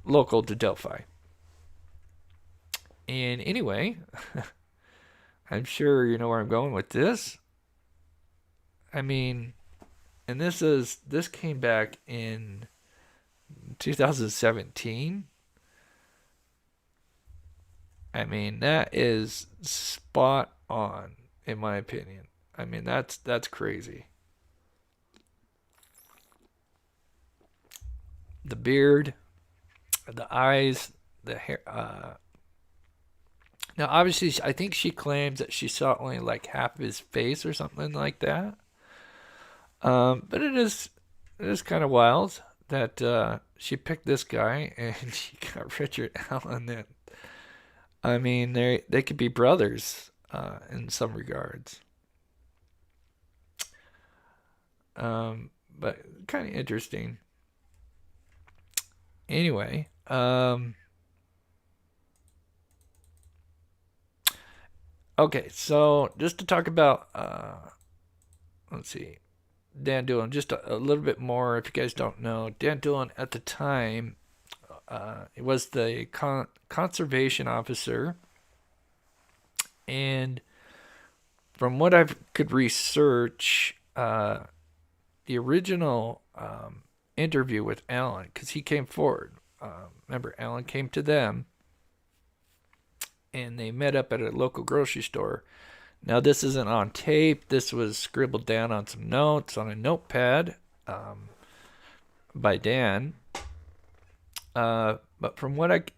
local to Delphi. And anyway, I'm sure you know where I'm going with this. I mean, and this came back in 2017. I mean, that is spot on, in my opinion. I mean, that's crazy. The beard, the eyes, the hair. Now, obviously, I think she claims that she saw only like half of his face or something like that. But it is kind of wild that she picked this guy and she got Richard Allen. That, I mean, they could be brothers in some regards. But kind of interesting. Anyway, okay, so just to talk about, let's see, Dan Doolan, just a little bit more. If you guys don't know, Dan Doolan at the time, it was the conservation officer, and from what I could research, the original interview with Alan, because he came forward. Remember, Alan came to them, and they met up at a local grocery store. Now, this isn't on tape. This was scribbled down on some notes on a notepad by Dan. But from what let's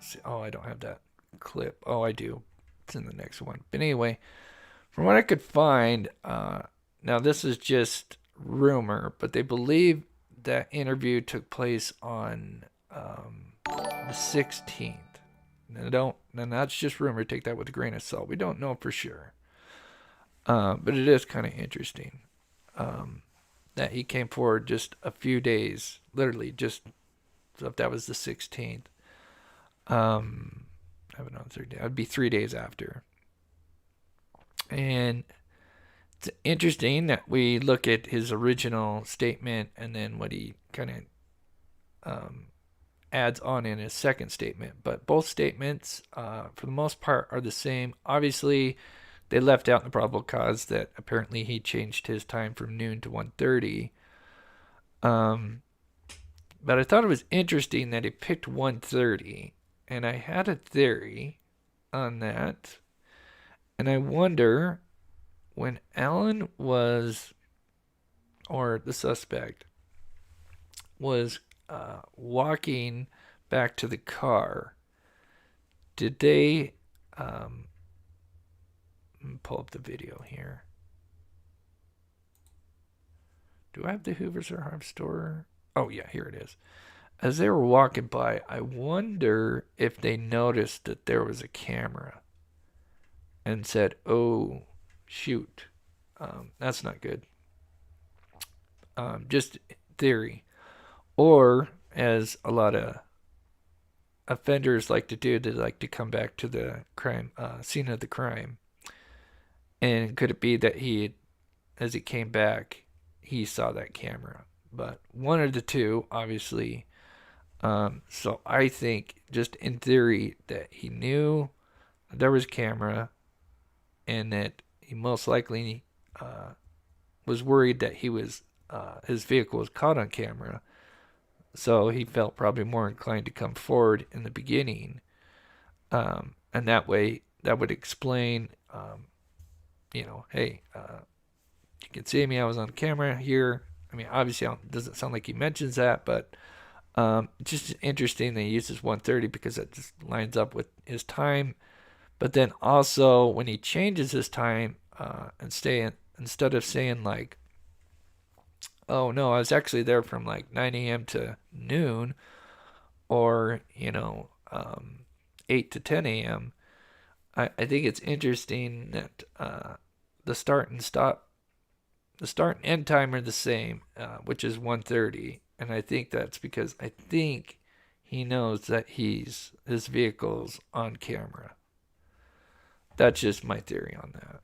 see. Oh, I don't have that clip. Oh, I do. It's in the next one. But anyway, from what I could find, now this is just rumor, but they believe that interview took place on the 16th. Now, that's just rumor. Take that with a grain of salt. We don't know for sure. But it is kind of interesting that he came forward just a few days, literally just, so if that was the 16th. I have it on 3 days. That'd be 3 days after. And it's interesting that we look at his original statement and then what he kind of adds on in his second statement. But both statements, for the most part, are the same. Obviously, they left out in the probable cause that apparently he changed his time from noon to 1:30. But I thought it was interesting that he picked 1:30, and I had a theory on that. And I wonder, when Alan was, or the suspect, was walking back to the car, did they, let me pull up the video here. Do I have the Hoovers or Harm store? Oh, yeah, here it is. As they were walking by, I wonder if they noticed that there was a camera and said, oh, shoot, that's not good. Just theory. Or, as a lot of offenders like to do, they like to come back to the crime scene of the crime. And could it be that as he came back, he saw that camera? But one of the two, obviously. So I think, just in theory, that he knew there was a camera, and that he most likely was worried that his vehicle was caught on camera. So he felt probably more inclined to come forward in the beginning. And that way, that would explain, hey, you can see me. I was on camera here. I mean, obviously, it doesn't sound like he mentions that, but it's just interesting that he uses 1:30 because it just lines up with his time. But then also, when he changes his time, instead of saying like, oh no, I was actually there from like 9 a.m. to noon, or 8 to 10 a.m. I think it's interesting that the start and stop, the start and end time are the same, which is 1:30, and I think that's because I think he knows that his vehicle's on camera. That's just my theory on that.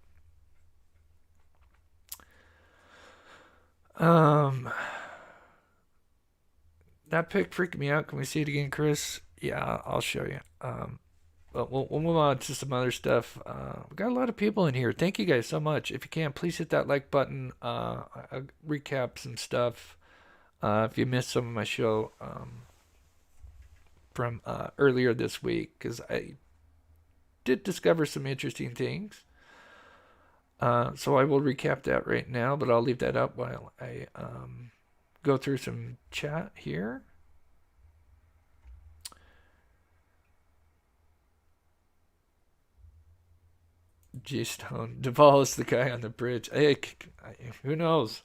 That pic freaked me out. Can we see it again, Chris? Yeah, I'll show you. But we'll move on to some other stuff. We got a lot of people in here. Thank you guys so much. If you can, please hit that like button. I'll recap some stuff. If you missed some of my show from earlier this week, because I did discover some interesting things. So I will recap that right now, but I'll leave that up while I go through some chat here. G-Stone. Duvall is the guy on the bridge. Hey, who knows?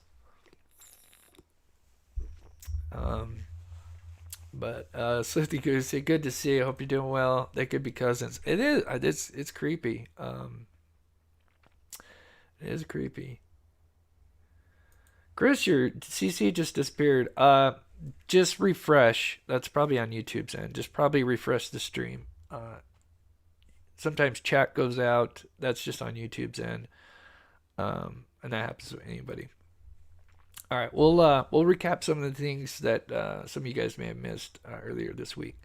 But Slifty Goosey, good to see you. I hope you're doing well. They could be cousins. It is. It's creepy. It is creepy. Chris, your CC just disappeared. Just refresh. That's probably on YouTube's end. Just probably refresh the stream. Sometimes chat goes out. That's just on YouTube's end. And that happens to anybody. All right, we'll recap some of the things that some of you guys may have missed earlier this week.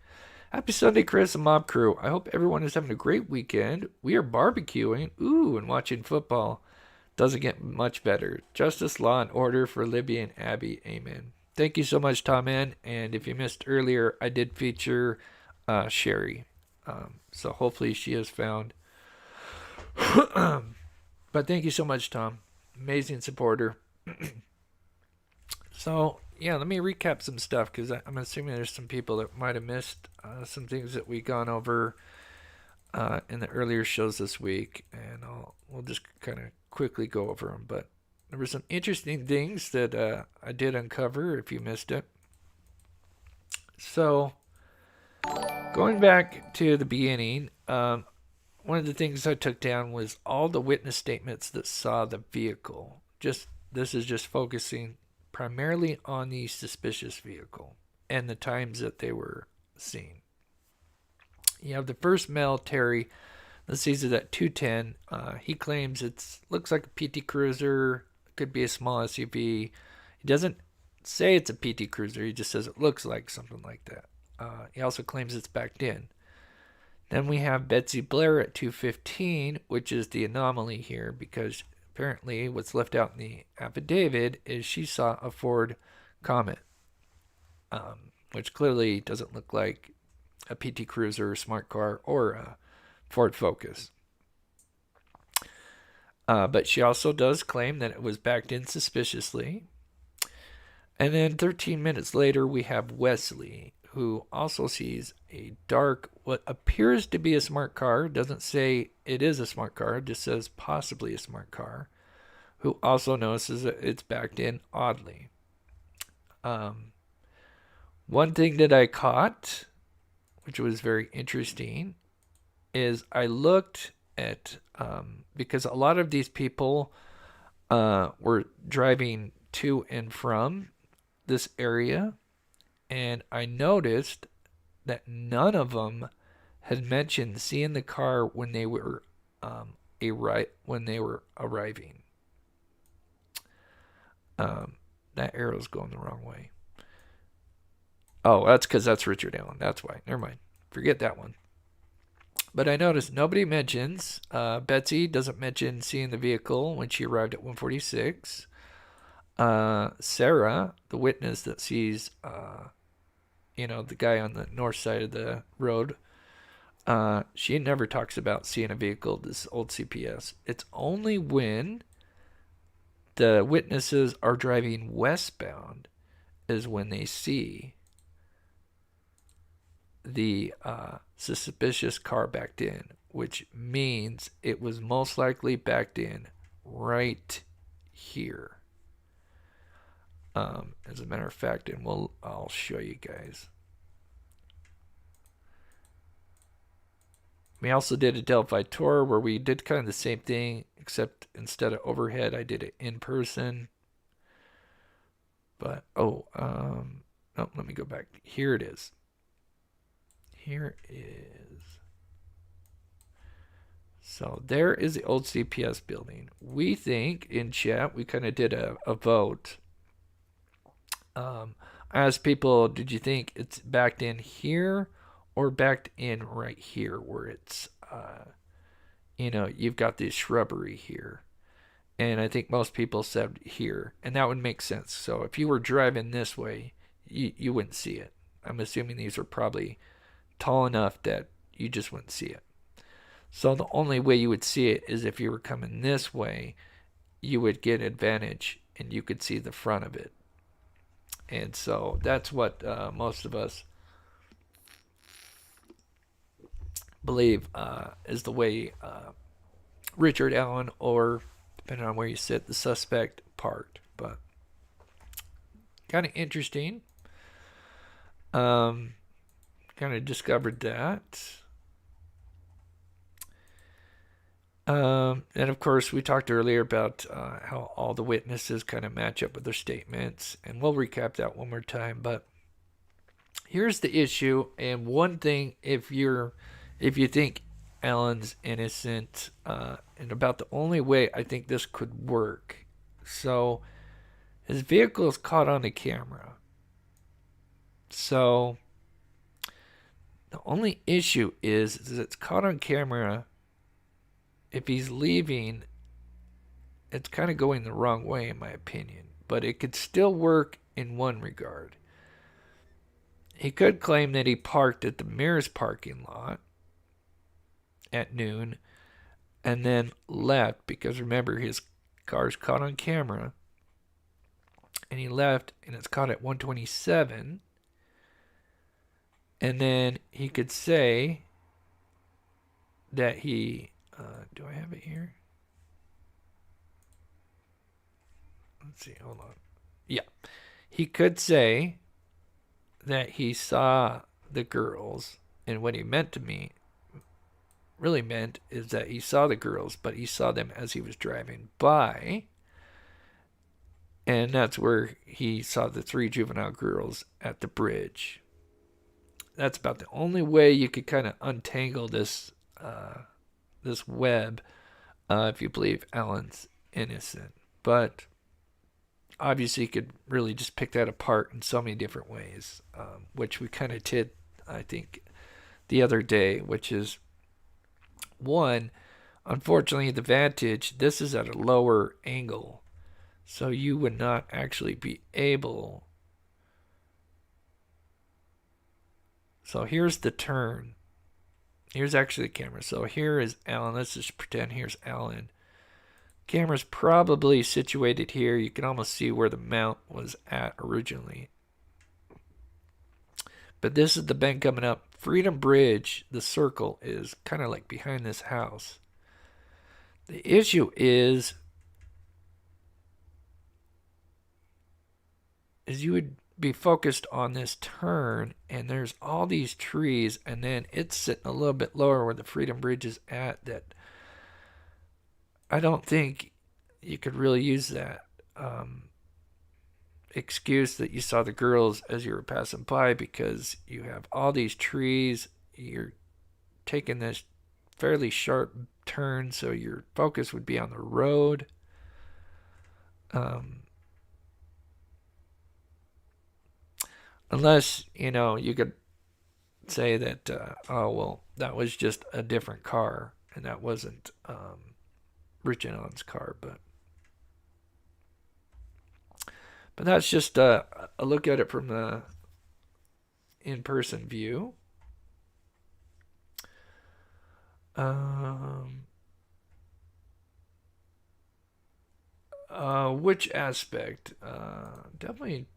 Happy Sunday, Chris and Mob Crew. I hope everyone is having a great weekend. We are barbecuing, and watching football. Doesn't get much better. Justice, law, and order for Libby and Abby. Amen. Thank you so much, Tom N. And if you missed earlier, I did feature Sherry. So hopefully she is found. But thank you so much, Tom. Amazing supporter. So, yeah, let me recap some stuff because I'm assuming there's some people that might have missed some things that we gone over in the earlier shows this week. And we'll just kind of quickly go over them. But there were some interesting things that I did uncover if you missed it. So, going back to the beginning, one of the things I took down was all the witness statements that saw the vehicle. This is just focusing primarily on the suspicious vehicle and the times that they were seen. You have the first male, Terry, that sees it at 2:10. He claims it looks like a PT Cruiser, could be a small SUV. He doesn't say it's a PT Cruiser. He just says it looks like something like that. He also claims it's backed in. Then we have Betsy Blair at 2:15, which is the anomaly here because apparently what's left out in the affidavit is she saw a Ford Comet, which clearly doesn't look like a PT Cruiser, smart car, or a Ford Focus. But she also does claim that it was backed in suspiciously. And then 13 minutes later, we have Wesley, who also sees a dark, what appears to be a smart car, doesn't say it is a smart car, just says possibly a smart car, who also notices that it's backed in oddly. One thing that I caught, which was very interesting, is I looked at, because a lot of these people were driving to and from this area, and I noticed that none of them had mentioned seeing the car when they were arriving. That arrow's going the wrong way. Oh, that's because that's Richard Allen. That's why. Never mind. Forget that one. But I noticed nobody mentions, Betsy doesn't mention seeing the vehicle when she arrived at 146. Sarah, the witness that sees the guy on the north side of the road, she never talks about seeing a vehicle, this old CPS. It's only when the witnesses are driving westbound is when they see the suspicious car backed in, which means it was most likely backed in right here. As a matter of fact, and I'll show you guys. We also did a Delphi tour where we did kind of the same thing, except instead of overhead, I did it in person. But let me go back. Here it is. Here is. So there is the old CPS building. We think in chat we kind of did a vote. I asked people, did you think it's backed in here or backed in right here where it's, you've got this shrubbery here? And I think most people said here, and that would make sense. So if you were driving this way, you wouldn't see it. I'm assuming these are probably tall enough that you just wouldn't see it. So the only way you would see it is if you were coming this way, you would get advantage and you could see the front of it. And so that's what most of us believe is the way Richard Allen, or depending on where you sit, the suspect parked. But kind of interesting. Kind of discovered that. And of course, we talked earlier about how all the witnesses kind of match up with their statements, and we'll recap that one more time. But here's the issue, and one thing, if you think Alan's innocent, and about the only way I think this could work. So his vehicle is caught on the camera. So the only issue is it's caught on camera. If he's leaving, it's kind of going the wrong way, in my opinion. But it could still work in one regard. He could claim that he parked at the Mears parking lot at noon and then left, because remember, his car's caught on camera. And he left, and it's caught at 1:27. And then he could say that he... do I have it here? Let's see, hold on. Yeah. He could say that he saw the girls, and what he really meant is that he saw the girls, but he saw them as he was driving by. And that's where he saw the 3 juvenile girls at the bridge. That's about the only way you could kind of untangle this web if you believe Alan's innocent. But obviously you could really just pick that apart in so many different ways, which we kind of did, I think, the other day, which is, one, unfortunately, the vantage, this is at a lower angle, so you would not actually be able... So here's the turn. Here's actually the camera. So here is Alan. Let's just pretend here's Alan. Camera's probably situated here. You can almost see where the mount was at originally. But this is the bend coming up. Freedom Bridge, the circle, is kind of like behind this house. The issue is you would be focused on this turn, and there's all these trees, and then it's sitting a little bit lower where the Freedom Bridge is at, that I don't think you could really use that excuse that you saw the girls as you were passing by, because you have all these trees, you're taking this fairly sharp turn, so your focus would be on the road. Unless, you could say that, that was just a different car, and that wasn't Rich and Alan's car, but that's just a look at it from the, in-person view. Which aspect? Definitely.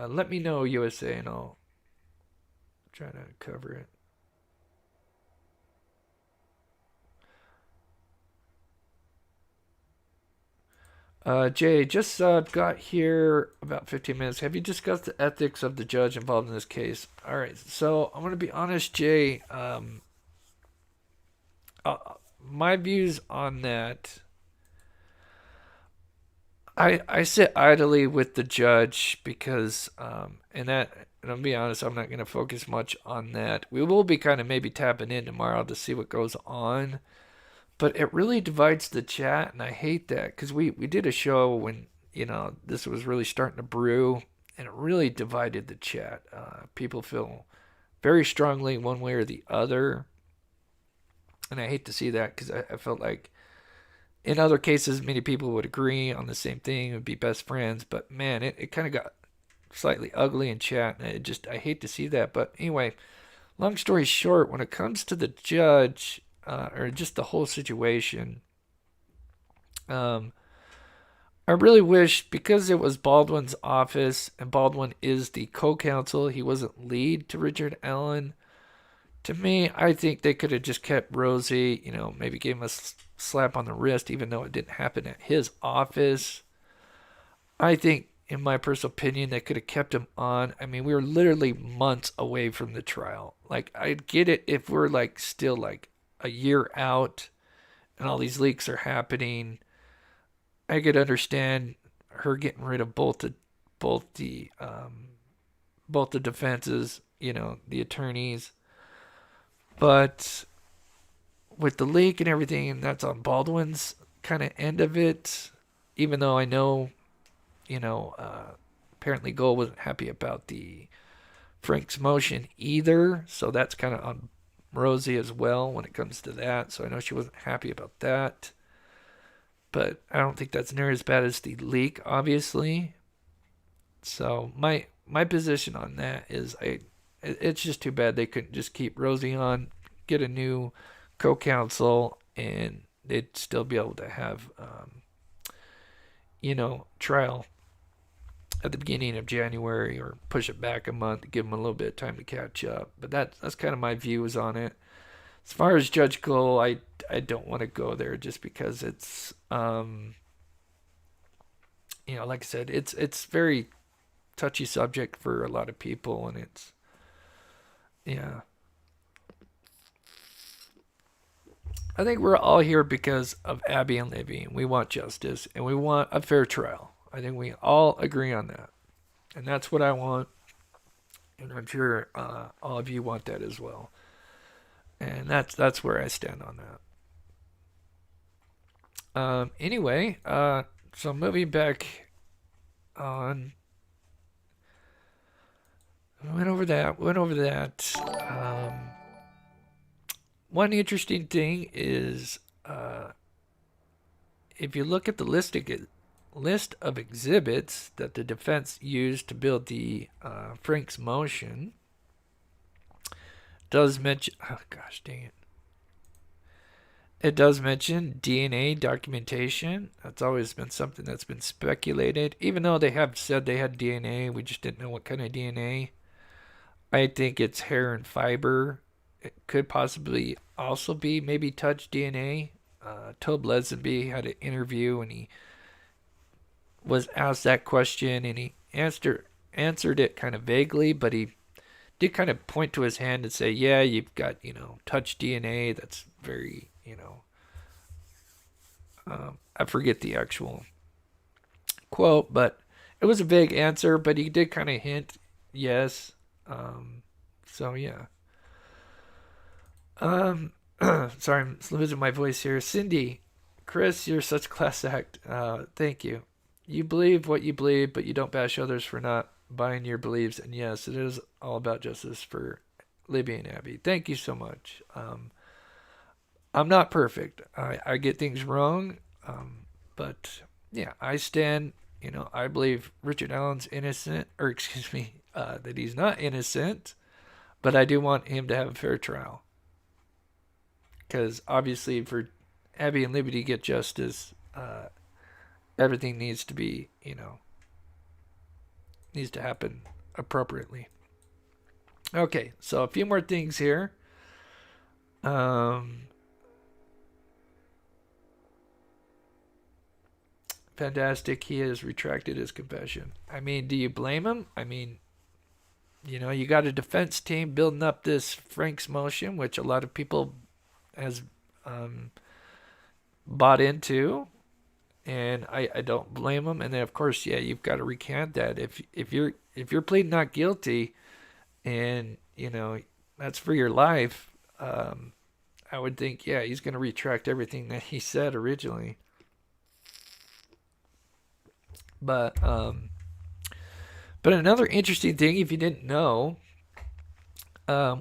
Let me know, USA, and I'll try to cover it. Jay, just got here about 15 minutes. Have you discussed the ethics of the judge involved in this case? All right, so I'm going to be honest, Jay. Uh, my views on that. I sit idly with the judge because, and I'll be honest, I'm not going to focus much on that. We will be kind of maybe tapping in tomorrow to see what goes on. But it really divides the chat, and I hate that because we did a show when this was really starting to brew, and it really divided the chat. People feel very strongly one way or the other, and I hate to see that because I felt like in other cases many people would agree on the same thing, would be best friends. But man, it kind of got slightly ugly in chat, and I hate to see that. But anyway, long story short, when it comes to the judge or just the whole situation, um, I really wish because it was Baldwin's office and Baldwin is the co-counsel, he wasn't lead to Richard Allen. To me, I think they could have just kept Rosie, maybe gave him a slap on the wrist, even though it didn't happen at his office. I think, in my personal opinion, they could have kept him on. I mean, we were literally months away from the trial. Like, I'd get it if we're like still like a year out and all these leaks are happening. I could understand her getting rid of both the defenses, the attorneys. But with the leak and everything, and that's on Baldwin's kind of end of it, even though I know, apparently Gold wasn't happy about the Frank's motion either, so that's kind of on Rosie as well when it comes to that. So I know she wasn't happy about that, but I don't think that's near as bad as the leak, obviously. So my position on that is it's just too bad they couldn't just keep Rosie on, get a new co-counsel, and they'd still be able to have, trial at the beginning of January or push it back a month to give them a little bit of time to catch up. But that's kind of my views on it. As far as Judge Cole, I don't want to go there just because it's, like I said, it's very touchy subject for a lot of people, and it's, yeah. I think we're all here because of Abby and Libby, and we want justice, and we want a fair trial. I think we all agree on that, and that's what I want, and I'm sure all of you want that as well. And that's where I stand on that. Anyway, so moving back on, went over that. One interesting thing is if you look at the list of exhibits that the defense used to build the Frank's motion, does mention, oh gosh dang it, it does mention DNA documentation. That's always been something that's been speculated, even though they have said they had DNA, we just didn't know what kind of DNA. I think it's hair and fiber. It could possibly also be maybe touch DNA. Tobe Lesenby had an interview and he was asked that question and he answered it kind of vaguely, but he did kind of point to his hand and say, "Yeah, you've got touch DNA. That's very I forget the actual quote, but it was a vague answer. But he did kind of hint yes. So yeah. Sorry, I'm losing my voice here. Cindy, Chris, you're such a class act. Thank you. You believe what you believe, but you don't bash others for not buying your beliefs. And yes, it is all about justice for Libby and Abby. Thank you so much. I'm not perfect. I get things wrong. But yeah, I stand, I believe Richard Allen's innocent, or excuse me, that he's not innocent, but I do want him to have a fair trial. Because obviously, for Abby and Libby to get justice, everything needs to be, needs to happen appropriately. Okay, so a few more things here. Fantastic. He has retracted his confession. I mean, do you blame him? I mean, you got a defense team building up this Frank's motion, which a lot of people has bought into, and I don't blame them. And then of course, yeah, you've got to recant that. If you're pleading not guilty, and that's for your life, I would think, yeah, he's going to retract everything that he said originally. But another interesting thing, if you didn't know,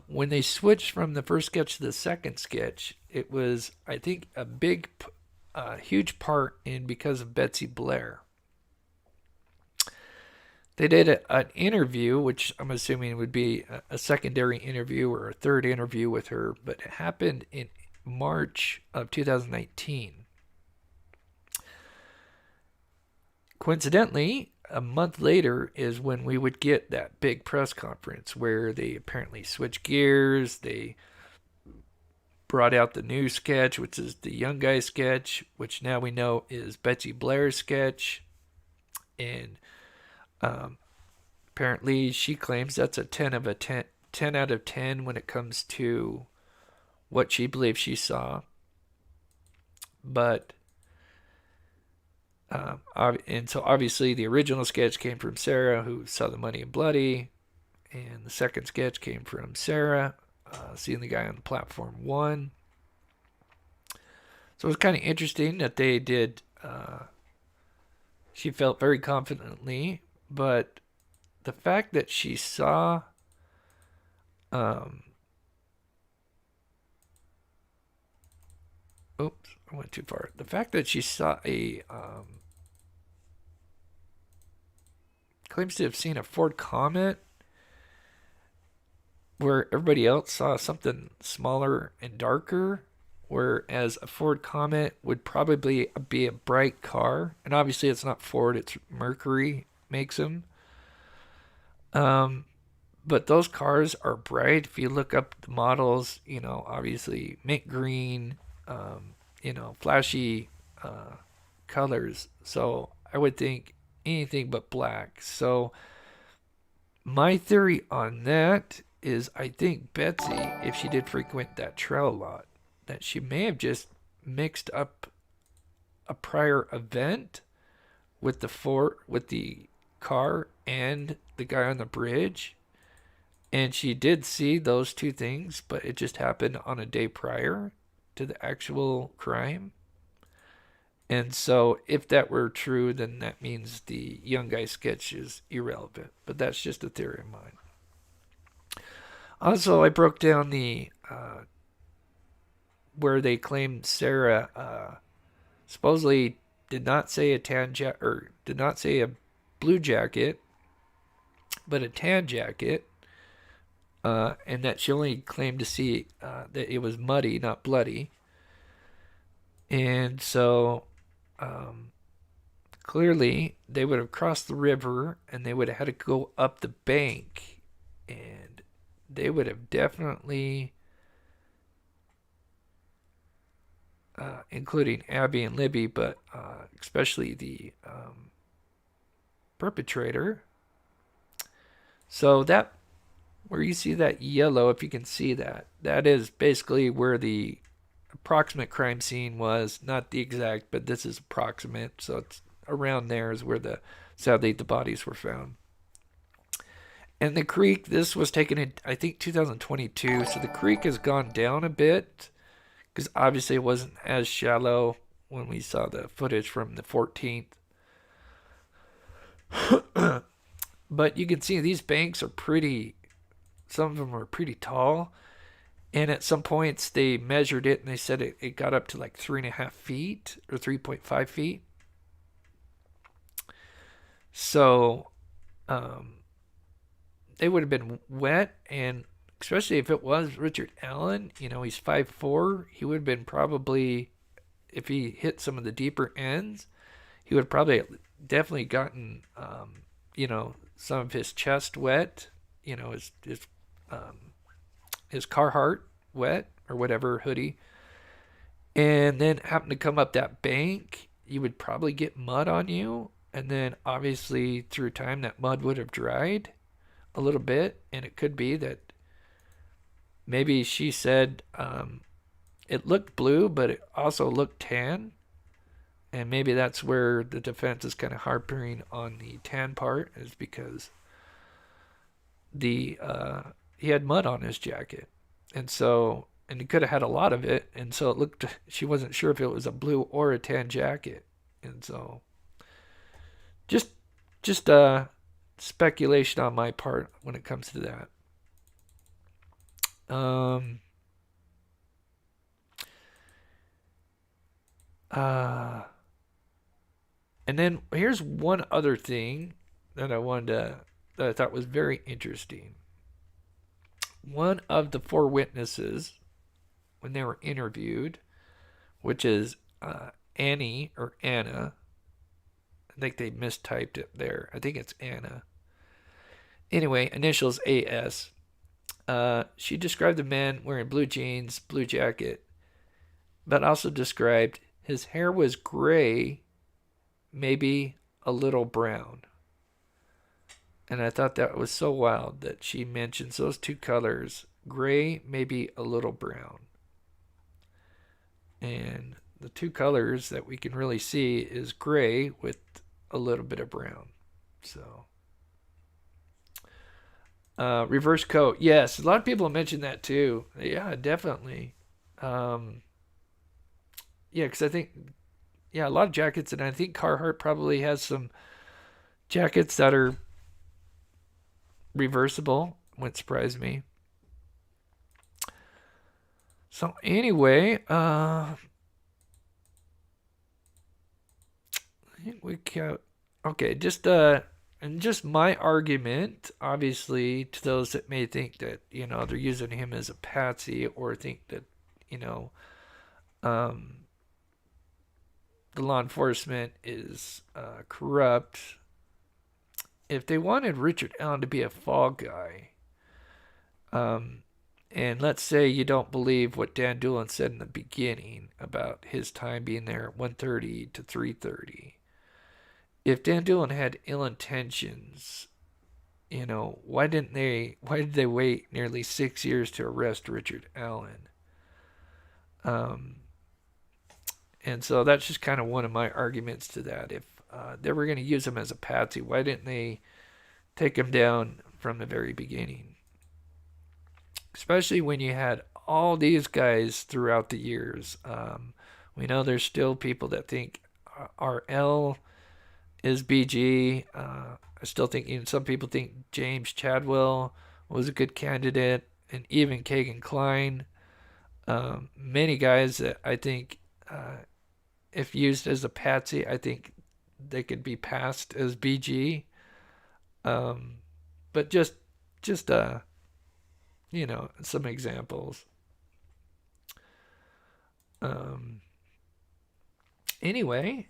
when they switched from the first sketch to the second sketch, it was, I think, a huge part in because of Betsy Blair. They did an interview, which I'm assuming would be a secondary interview or a third interview with her, but it happened in March of 2019. Coincidentally, a month later is when we would get that big press conference where they apparently switched gears. They brought out the new sketch, which is the young guy sketch, which now we know is Betsy Blair's sketch. And apparently she claims that's a 10 out of 10 when it comes to what she believes she saw. But and so obviously the original sketch came from Sarah, who saw the money and bloody, and the second sketch came from Sarah, seeing the guy on the platform 1. So it was kind of interesting that they did. She felt very confidently, but the fact that she saw oops, I went too far. The fact that she saw claims to have seen a Ford Comet where everybody else saw something smaller and darker, whereas a Ford Comet would probably be a bright car. And obviously it's not Ford, it's Mercury makes them. But those cars are bright. If you look up the models, obviously mint green, flashy colors. So I would think anything but black. So my theory on that is I think Betsy, if she did frequent that trail a lot, that she may have just mixed up a prior event with the car and the guy on the bridge. And she did see those two things, but it just happened on a day prior to the actual crime. And so if that were true, then that means the young guy sketch is irrelevant. But that's just a theory of mine. Also, I broke down the where they claimed Sarah supposedly did not say a did not say a blue jacket, but a tan jacket, and that she only claimed to see that it was muddy, not bloody. And so clearly they would have crossed the river and they would have had to go up the bank, and they would have definitely, including Abby and Libby, but especially the perpetrator. So that, where you see that yellow, if you can see that, that is basically where the approximate crime scene was. Not the exact, but this is approximate. So it's around there is where sadly the bodies were found. And the creek, this was taken in, I think, 2022. So the creek has gone down a bit because obviously it wasn't as shallow when we saw the footage from the 14th. But you can see these banks are pretty, some of them are pretty tall. And at some points they measured it and they said it got up to like 3.5 feet or 3.5 feet. So they would have been wet, and especially if it was Richard Allen, he's 5'4". He would have been probably, if he hit some of the deeper ends, he would have probably definitely gotten, some of his chest wet, his Carhartt wet or whatever hoodie, and then happen to come up that bank, you would probably get mud on you, and then obviously through time that mud would have dried a little bit, and it could be that maybe she said it looked blue, but it also looked tan, and maybe that's where the defense is kind of harping on the tan part, is because the he had mud on his jacket, and he could have had a lot of it, and so it looked. She wasn't sure if it was a blue or a tan jacket, and so just speculation on my part when it comes to that. And then here's one other thing that I thought was very interesting. One of the four witnesses, when they were interviewed, which is Annie or Anna, I think they mistyped it there. I think it's Anna. Anyway, initials AS. She described the man wearing blue jeans, blue jacket, but also described his hair was gray, maybe a little brown. And I thought that was so wild that she mentions those two colors, gray, maybe a little brown. And the two colors that we can really see is gray with a little bit of brown. So, reverse coat. Yes, a lot of people mentioned that too. Yeah, definitely. Yeah, because I think, a lot of jackets, and I think Carhartt probably has some jackets that are reversible. Wouldn't surprise me. So anyway, I think we got okay. And just my argument, obviously, to those that may think that they're using him as a patsy, or think that the law enforcement is corrupt. If they wanted Richard Allen to be a fall guy, and let's say you don't believe what Dan Doolin said in the beginning about his time being there at 1:30 to 3:30. If Dan Doolin had ill intentions, why did they wait nearly 6 years to arrest Richard Allen? And so that's just kind of one of my arguments to that. If they were going to use him as a patsy, why didn't they take him down from the very beginning? Especially when you had all these guys throughout the years. We know there's still people that think RL is BG. I still think, some people think James Chadwell was a good candidate, and even Kagan Klein. Many guys that I think, if used as a patsy, I think they could be passed as BG. But just some examples. Anyway,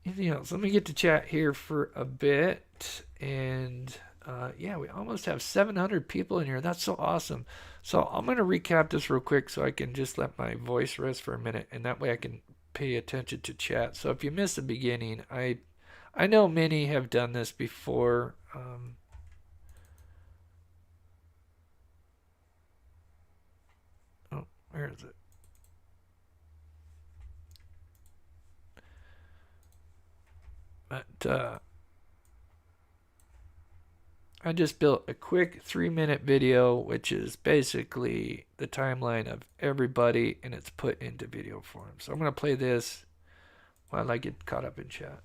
anything else? Let me get to chat here for a bit. And we almost have 700 people in here. That's so awesome. So I'm going to recap this real quick so I can just let my voice rest for a minute, and that way I can pay attention to chat. So if you missed the beginning, I know many have done this before. Where is it? But I just built a quick 3-minute video, which is basically the timeline of everybody, and it's put into video form. So I'm going to play this while I get caught up in chat.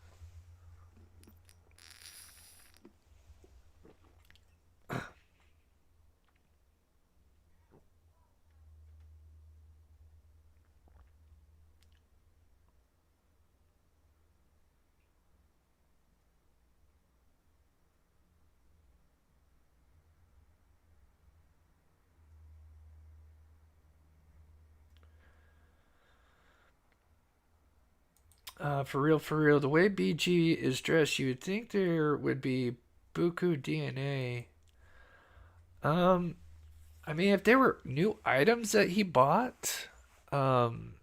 For real, the way BG is dressed, you would think there would be buku DNA. Um, I mean, if there were new items that he bought, um,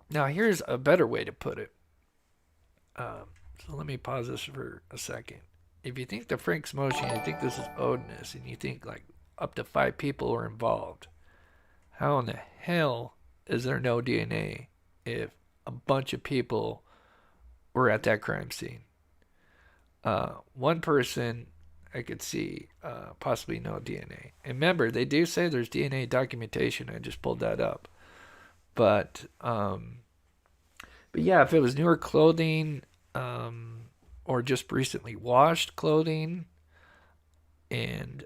now here's a better way to put it. So let me pause this for a second. If you think the Frank's motion, you think this is Odinus, and you think like up to 5 people are involved, how in the hell is there no DNA if a bunch of people were at that crime scene? One person I could see possibly no DNA. And remember, they do say there's DNA documentation. I just pulled that up. But yeah, if it was newer clothing, or just recently washed clothing, and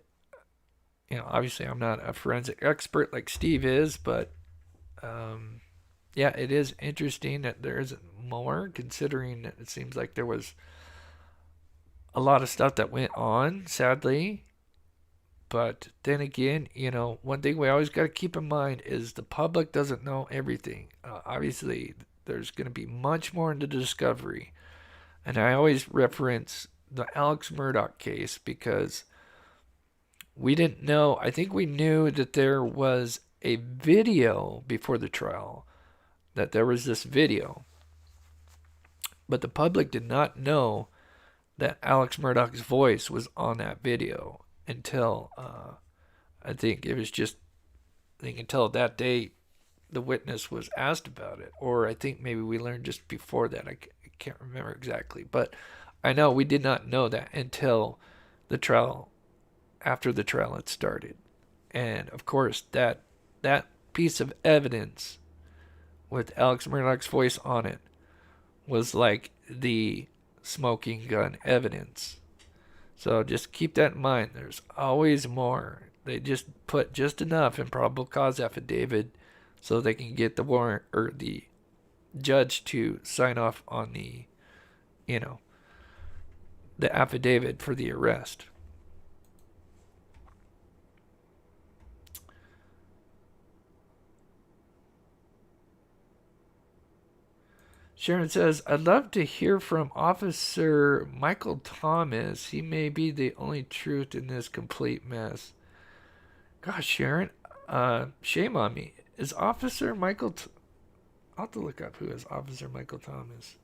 obviously I'm not a forensic expert like Steve is, but yeah, it is interesting that there isn't more, considering that it seems like there was a lot of stuff that went on, sadly. But then again, one thing we always got to keep in mind is the public doesn't know everything. Obviously, there's going to be much more into the discovery. And I always reference the Alex Murdaugh case because we didn't know. I think we knew that there was a video before the trial, that there was this video. But the public did not know that Alex Murdaugh's voice was on that video until I think it was just until that day the witness was asked about it, or I think maybe we learned just before that. I can't remember exactly, but I know we did not know that until the trial, after the trial had started. And of course that piece of evidence with Alex Murdaugh's voice on it was like the smoking gun evidence. So just keep that in mind. There's always more. They just put just enough in probable cause affidavit so they can get the warrant or the judge to sign off on the affidavit for the arrest. Sharon says, I'd love to hear from Officer Michael Thomas. He may be the only truth in this complete mess. Gosh, Sharon, shame on me. Is Officer Michael... I'll have to look up who is Officer Michael Thomas.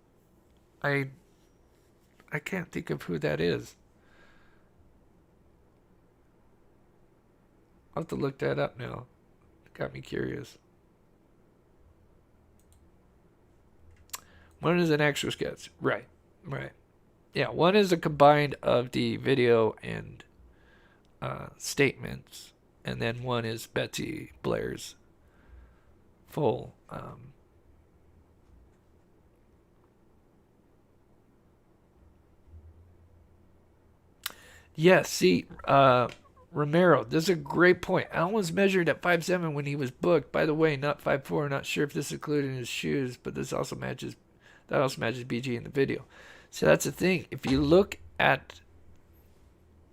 I can't think of who that is. I'll have to look that up now. Got me curious. One is an actual sketch. Right. Yeah, one is a combined of the video and statements, and then one is Betsy Blair's full. Yes, see, Romero, this is a great point. Alan was measured at 5'7" when he was booked. By the way, not 5'4". Not sure if this included in his shoes, but that also matches BG in the video. So that's the thing. If you look at,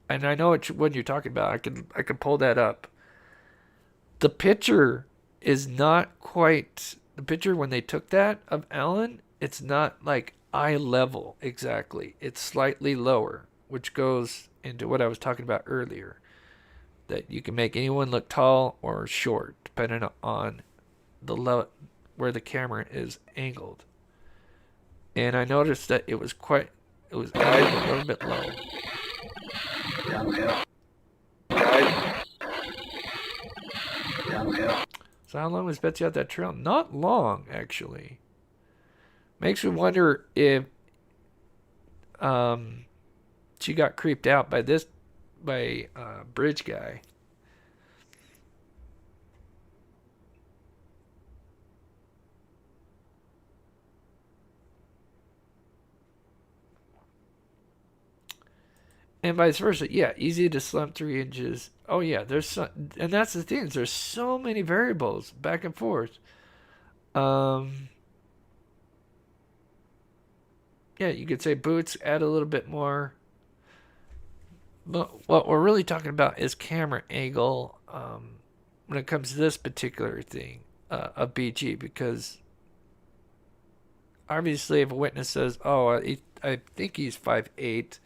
and I know what you're talking about. I could pull that up. The picture is not quite the picture when they took that of Alan. It's not like eye level exactly. It's slightly lower, which goes into what I was talking about earlier. That you can make anyone look tall or short depending on where the camera is angled. And I noticed that it was a little bit low. So how long was Betsy out that trail? Not long, actually. Makes me wonder if she got creeped out by bridge guy. And vice versa. Yeah, easy to slump 3 inches. Oh yeah, and that's the thing. There's so many variables back and forth. Yeah, you could say boots, add a little bit more. But what we're really talking about is camera angle when it comes to this particular thing of BG, because obviously, if a witness says, "Oh, I think he's 5'8",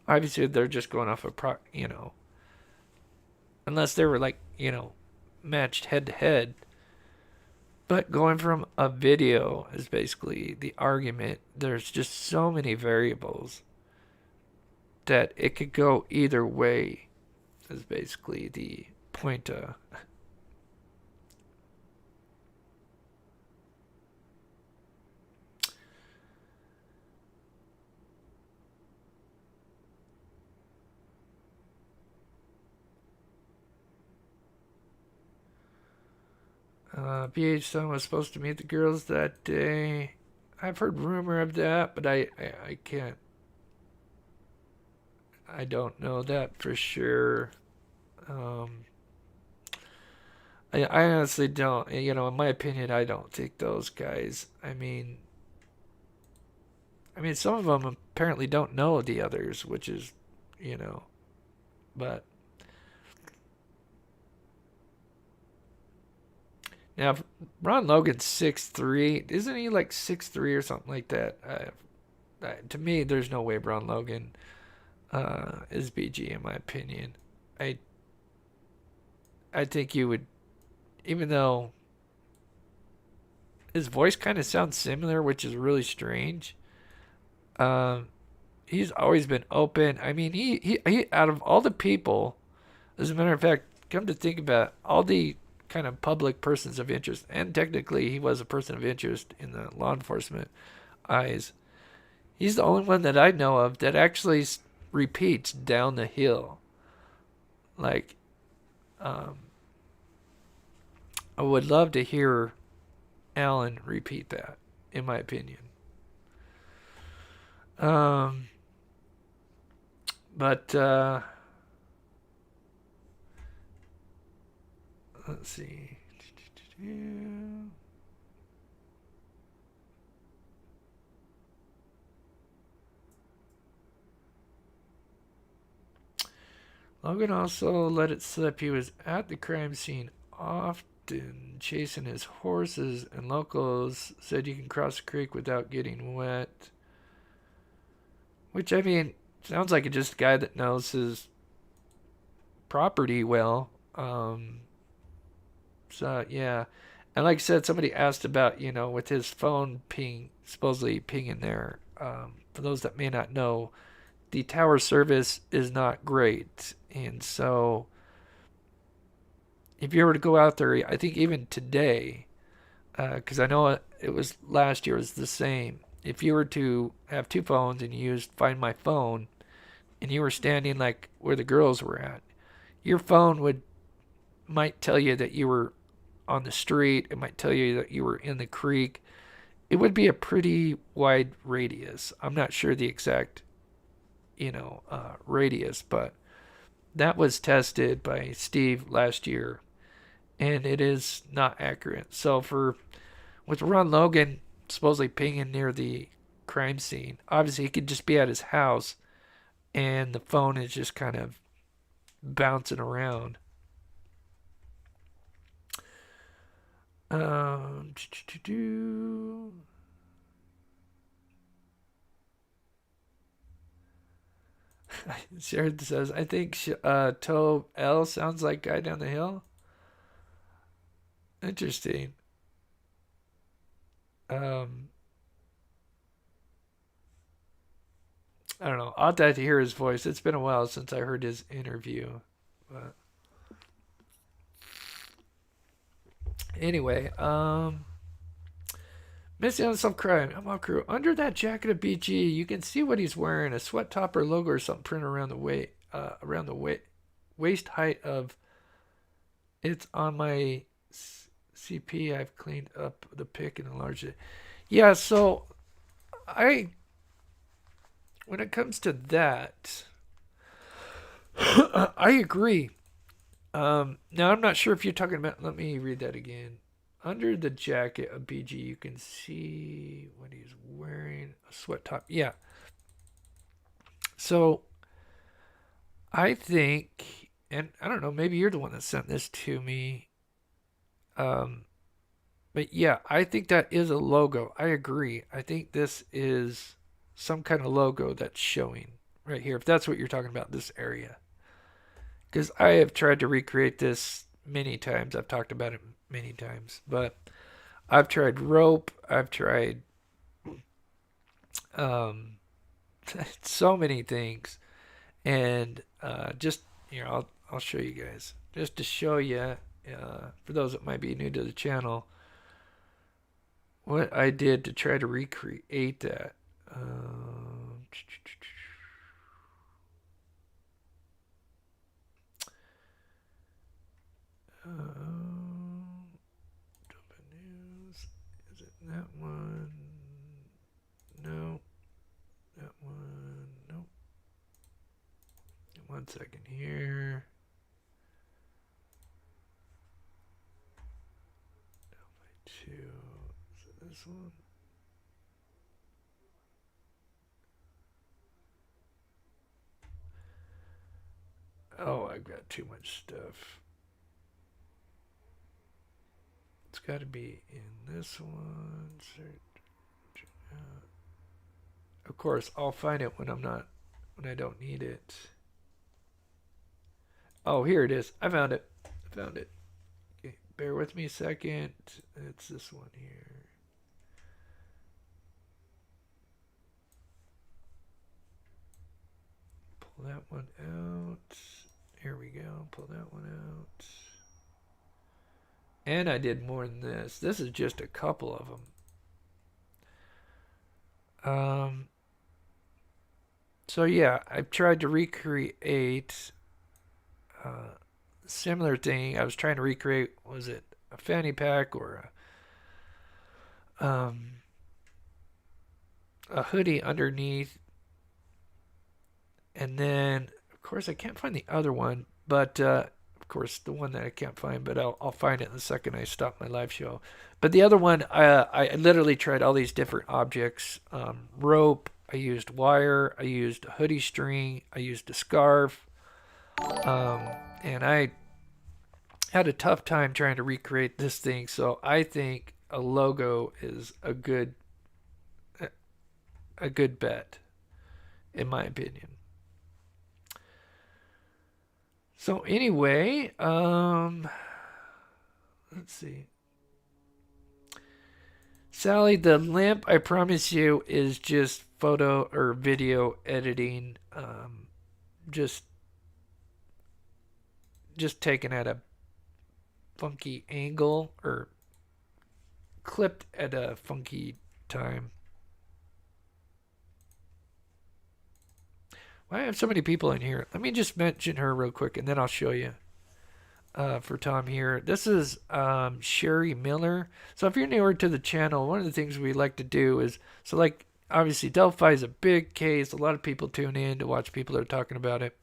obviously they're just going off of unless they were like matched head to head. But going from a video is basically the argument. There's just so many variables that it could go either way. Is basically the point. BH son was supposed to meet the girls that day. I've heard rumor of that, but I can't. I don't know that for sure. Um, I honestly don't. In my opinion, I don't think those guys. I mean, some of them apparently don't know the others, which is, you know, but now Ron Logan's 6'3", isn't he like 6'3" or something like that? To me, there's no way Ron Logan is BG in my opinion. I I think you would, even though his voice kind of sounds similar, which is really strange. Um, he's always been open. I mean, he out of all the people, as a matter of fact, come to think about it, all the kind of public persons of interest, and technically he was a person of interest in the law enforcement eyes. He's the only one that I know of that actually repeats down the hill. Like, um, I would love to hear Alan repeat that, in my opinion. Um, but let's see. Logan also let it slip he was at the crime scene often chasing his horses, and locals said you can cross the creek without getting wet. Which, I mean, sounds like just a guy that knows his property well. So, yeah. And like I said, somebody asked about, with his phone supposedly pinging there. For those that may not know, the tower service is not great. And so, if you were to go out there, I think even today, because I know it was last year was the same. If you were to have two phones and you used Find My Phone, and you were standing like where the girls were at, your phone might tell you that you were on the street. It might tell you that you were in the creek. It would be a pretty wide radius. I'm not sure the exact, radius, but that was tested by Steve last year, and it is not accurate. So with Ron Logan supposedly pinging near the crime scene, obviously he could just be at his house, and the phone is just kind of bouncing around. Um, Sharon says, I think Toe L sounds like guy down the hill. Interesting. Um, I don't know. I'll have to hear his voice. It's been a while since I heard his interview. But anyway, Missy on some crime. I'm all crew. Under that jacket of BG, you can see what he's wearing: a sweat top or logo or something printed around the waist height of. It's on my CP. I've cleaned up the pic and enlarged it. Yeah, so I when it comes to that, I agree. Now I'm not sure if you're talking about. Let me read that again. Under the jacket of BG, you can see what he's wearing: a sweat top. Yeah. So I think, and I don't know, maybe you're the one that sent this to me. Um, But yeah, I think that is a logo. I agree. I think this is some kind of logo that's showing right here, if that's what you're talking about, this area. Because I have tried to recreate this many times. I've talked about it many times. But I've tried rope. I've tried um, so many things. And just, I'll show you guys. Just to show you, for those that might be new to the channel, what I did to try to recreate that. Delphi News. Is it that one? No. That one. Nope. One second here. Delphi 2. Is it this one? Oh, I've got too much stuff. It's got to be in this one. Of course, I'll find it when I don't need it. Oh, here it is. I found it. Okay, bear with me a second. It's this one here. Pull that one out. Here we go. Pull that one out. And I did more than this. This is just a couple of them. So yeah, I've tried to recreate a similar thing. I was trying to recreate, was it a fanny pack or a hoodie underneath? And then, of course, I can't find the other one, but of course, the one that I can't find, but I'll find it in the second I stop my live show. But the other one, I literally tried all these different objects. Rope, I used wire, I used a hoodie string, I used a scarf, and I had a tough time trying to recreate this thing. So I think a logo is a good bet, in my opinion. So anyway, let's see. Sally, the limp, I promise you, is just photo or video editing. Just taken at a funky angle or clipped at a funky time. Why I have so many people in here? Let me just mention her real quick, and then I'll show you. For Tom here. This is Sherry Miller. So if you're newer to the channel, one of the things we like to do is, so like obviously Delphi is a big case. A lot of people tune in to watch people that are talking about it.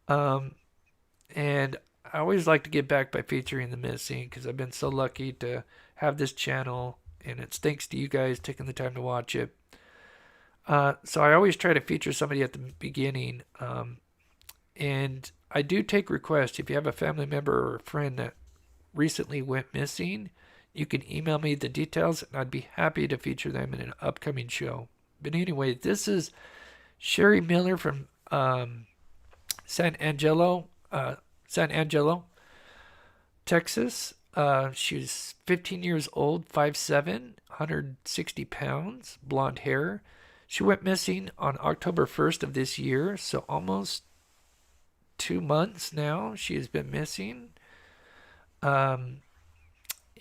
And I always like to get back by featuring the missing because I've been so lucky to have this channel, and it's thanks to you guys taking the time to watch it. So I always try to feature somebody at the beginning. And I do take requests. If you have a family member or a friend that recently went missing, you can email me the details and I'd be happy to feature them in an upcoming show. But anyway, this is Sherry Miller from San Angelo, Texas. She's 15 years old, 5'7", 160 pounds, blonde hair. She went missing on October 1st of this year, so almost 2 months now she has been missing.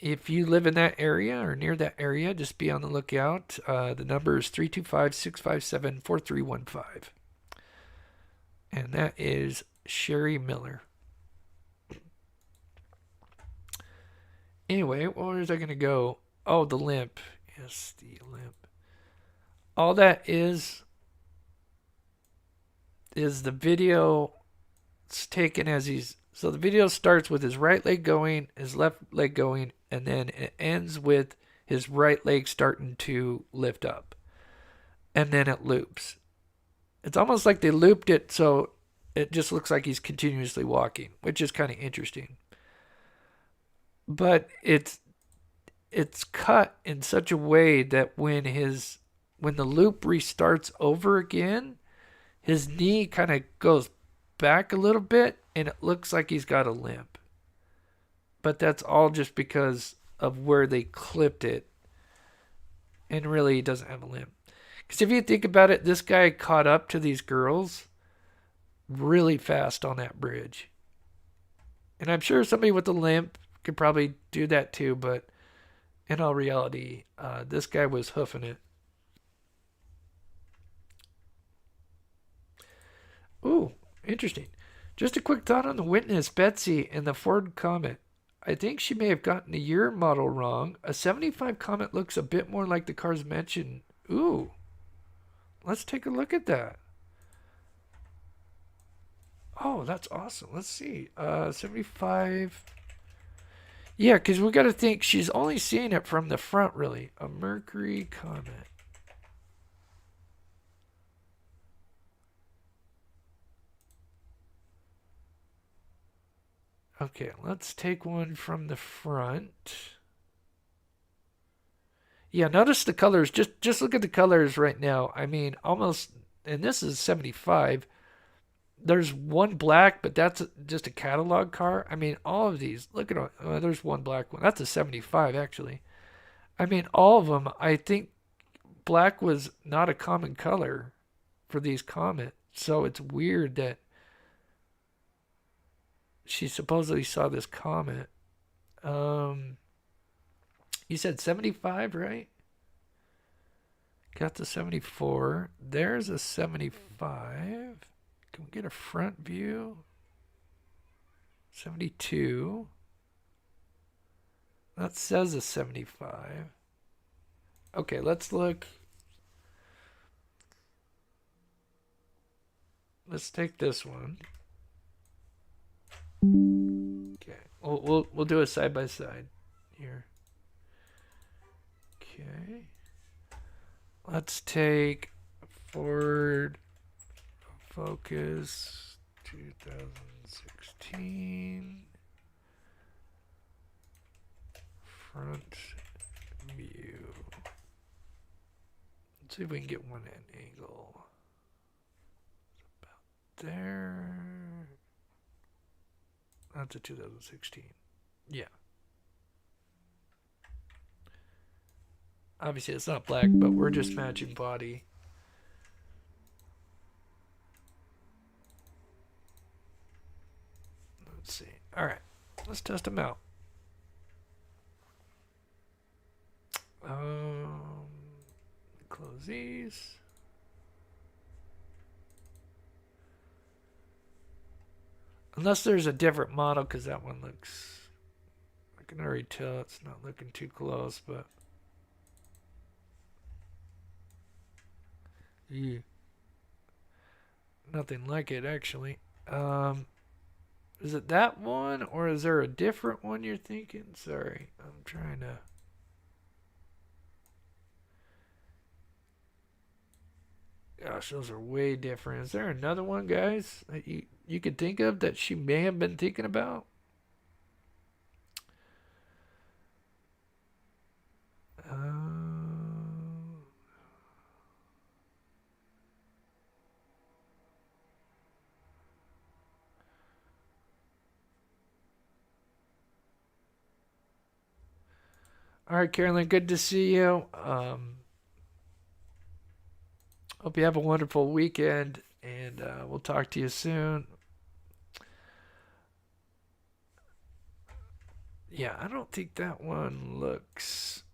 If you live in that area or near that area, just be on the lookout. The number is 325-657-4315. And that is Sherry Miller. Anyway, where is I going to go? Oh, the limp. Yes, the limp. All that is the video taken as he's, so the video starts with his right leg going, his left leg going, and then it ends with his right leg starting to lift up, and then it loops. It's almost like they looped it so it just looks like he's continuously walking, which is kind of interesting. But it's cut in such a way that when the loop restarts over again, his knee kind of goes back a little bit and it looks like he's got a limp. But that's all just because of where they clipped it. And really, he doesn't have a limp. Because if you think about it, this guy caught up to these girls really fast on that bridge. And I'm sure somebody with a limp could probably do that too, but in all reality, this guy was hoofing it. Ooh, interesting. Just a quick thought on the witness, Betsy, and the Ford Comet. I think she may have gotten the year model wrong. A 75 Comet looks a bit more like the cars mentioned. Ooh, let's take a look at that. Oh, that's awesome. Let's see. 75. Yeah, because we got to think she's only seeing it from the front, really. A Mercury Comet. Okay, let's take one from the front. Yeah, notice the colors. Just look at the colors right now. I mean, almost, and this is 75. There's one black, but that's just a catalog car. I mean, all of these. Look at there's one black one. That's a 75 actually. I mean, all of them. I think black was not a common color for these Comet. So it's weird that she supposedly saw this Comet. Um, you said 75, right? Got the 74. There's a 75. Can we get a front view? 72. That says a 75. Okay, let's look. Let's take this one. Okay, we'll do a side by side here. Okay. Let's take Ford Focus 2016 front view. Let's see if we can get one at an angle. About there. That's a 2016. Yeah. Obviously, it's not black, but we're just matching body. Let's see. All right. Let's test them out. Close these. Unless there's a different model, because that one looks... I can already tell it's not looking too close, but... Yeah. Nothing like it, actually. Is it that one, or is there a different one you're thinking? Sorry, I'm trying to... Gosh, those are way different. Is there another one, guys, that you could think of that she may have been thinking about? All right, Carolyn, good to see you. Hope you have a wonderful weekend, and we'll talk to you soon. Yeah, I don't think that one looks...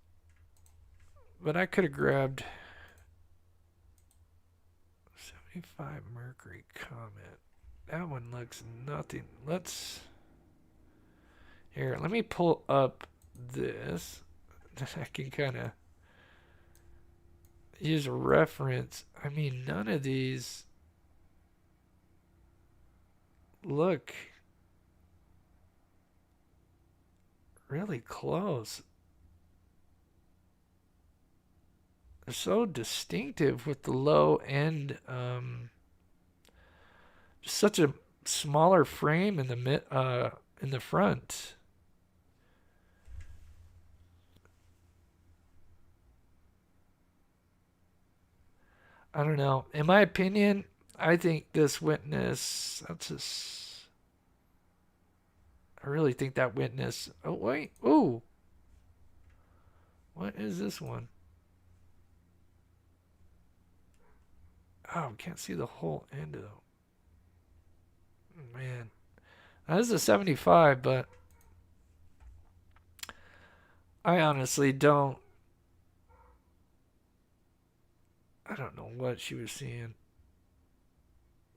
But I could have grabbed 75 Mercury Comet. That one looks nothing. Let's... Here, let me pull up this. I can kind of use a reference. I mean, none of these look really close. They're so distinctive with the low end. Just such a smaller frame in the front. I don't know. In my opinion, I think this witness, that's just, I really think that witness, oh, wait, ooh, what is this one? Oh, can't see the whole end of it. Man, this is a 75, but I honestly don't, I don't know what she was seeing.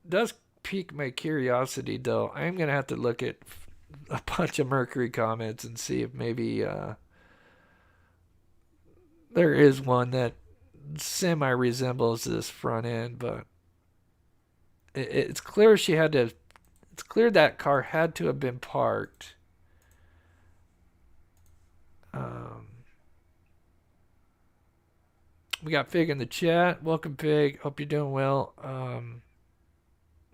Does pique my curiosity though. I'm gonna have to look at a bunch of Mercury comments and see if maybe there is one that semi resembles this front end, but it's clear she had to. It's clear that car had to have been parked. Um, we got Fig in the chat. Welcome, Fig. Hope you're doing well.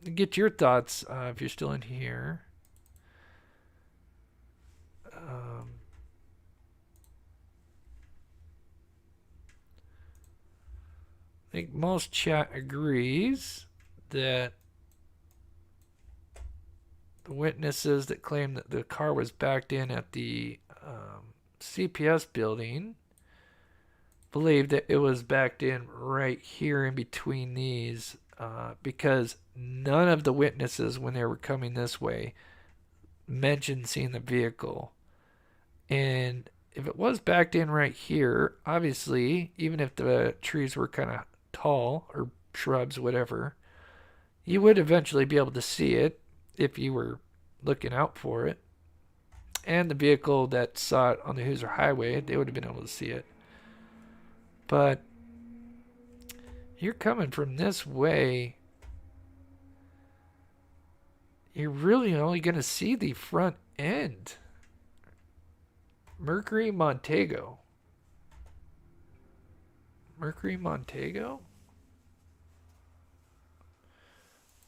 Get your thoughts if you're still in here. I think most chat agrees that the witnesses that claim that the car was backed in at the CPS building believe that it was backed in right here in between these because none of the witnesses, when they were coming this way, mentioned seeing the vehicle. And if it was backed in right here, obviously, even if the trees were kind of tall or shrubs, whatever, you would eventually be able to see it if you were looking out for it. And the vehicle that saw it on the Hoosier Highway, they would have been able to see it. But you're coming from this way, you're really only going to see the front end. Mercury Montego. Mercury Montego?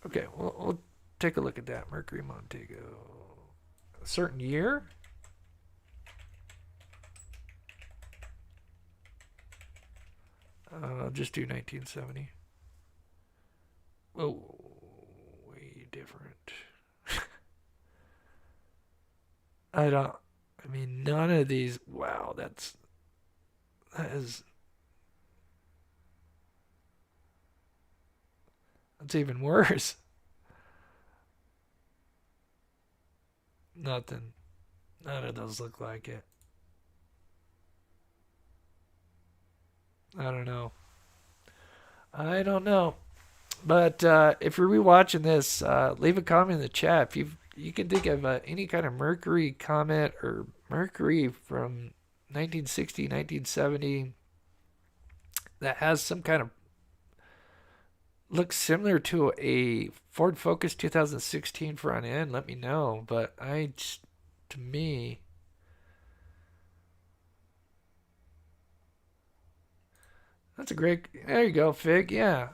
Okay, well, we'll take a look at that. Mercury Montego. A certain year? I'll just do 1970. Oh, way different. I mean, none of these. Wow, that is. That's even worse. Nothing. None of those look like it. I don't know. I don't know. But if you're rewatching this, leave a comment in the chat. If you can think of any kind of Mercury comment or Mercury from 1960, 1970 that has some kind of looks similar to a Ford Focus 2016 front end, let me know. But to me, that's a great. There you go, Fig. Yeah.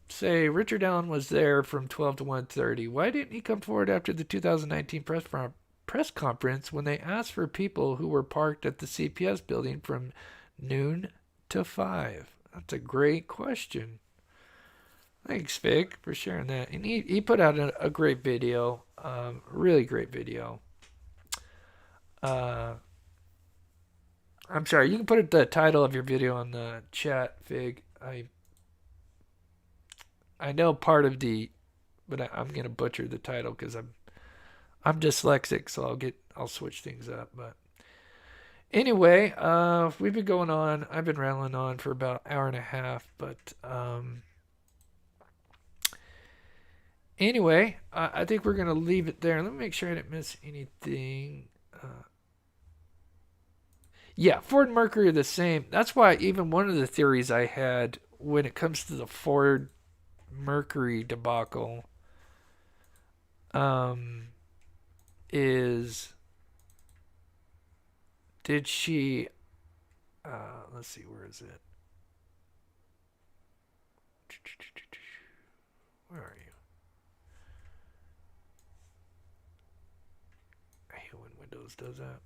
Say Richard Allen was there from 12 to 1:30. Why didn't he come forward after the 2019 press conference when they asked for people who were parked at the CPS building from noon to 5? That's a great question. Thanks, Fig, for sharing that. And he put out a great video, really great video. I'm sorry, you can put the title of your video on the chat, Fig. I know part of but I'm gonna butcher the title because I'm dyslexic, so I'll switch things up. But anyway, we've been going on. I've been rambling on for about an hour and a half, but anyway, I think we're gonna leave it there. Let me make sure I didn't miss anything. Yeah, Ford and Mercury are the same. That's why even one of the theories I had when it comes to the Ford Mercury debacle is did she let's see, where is it? Where are you? I hate when Windows does that.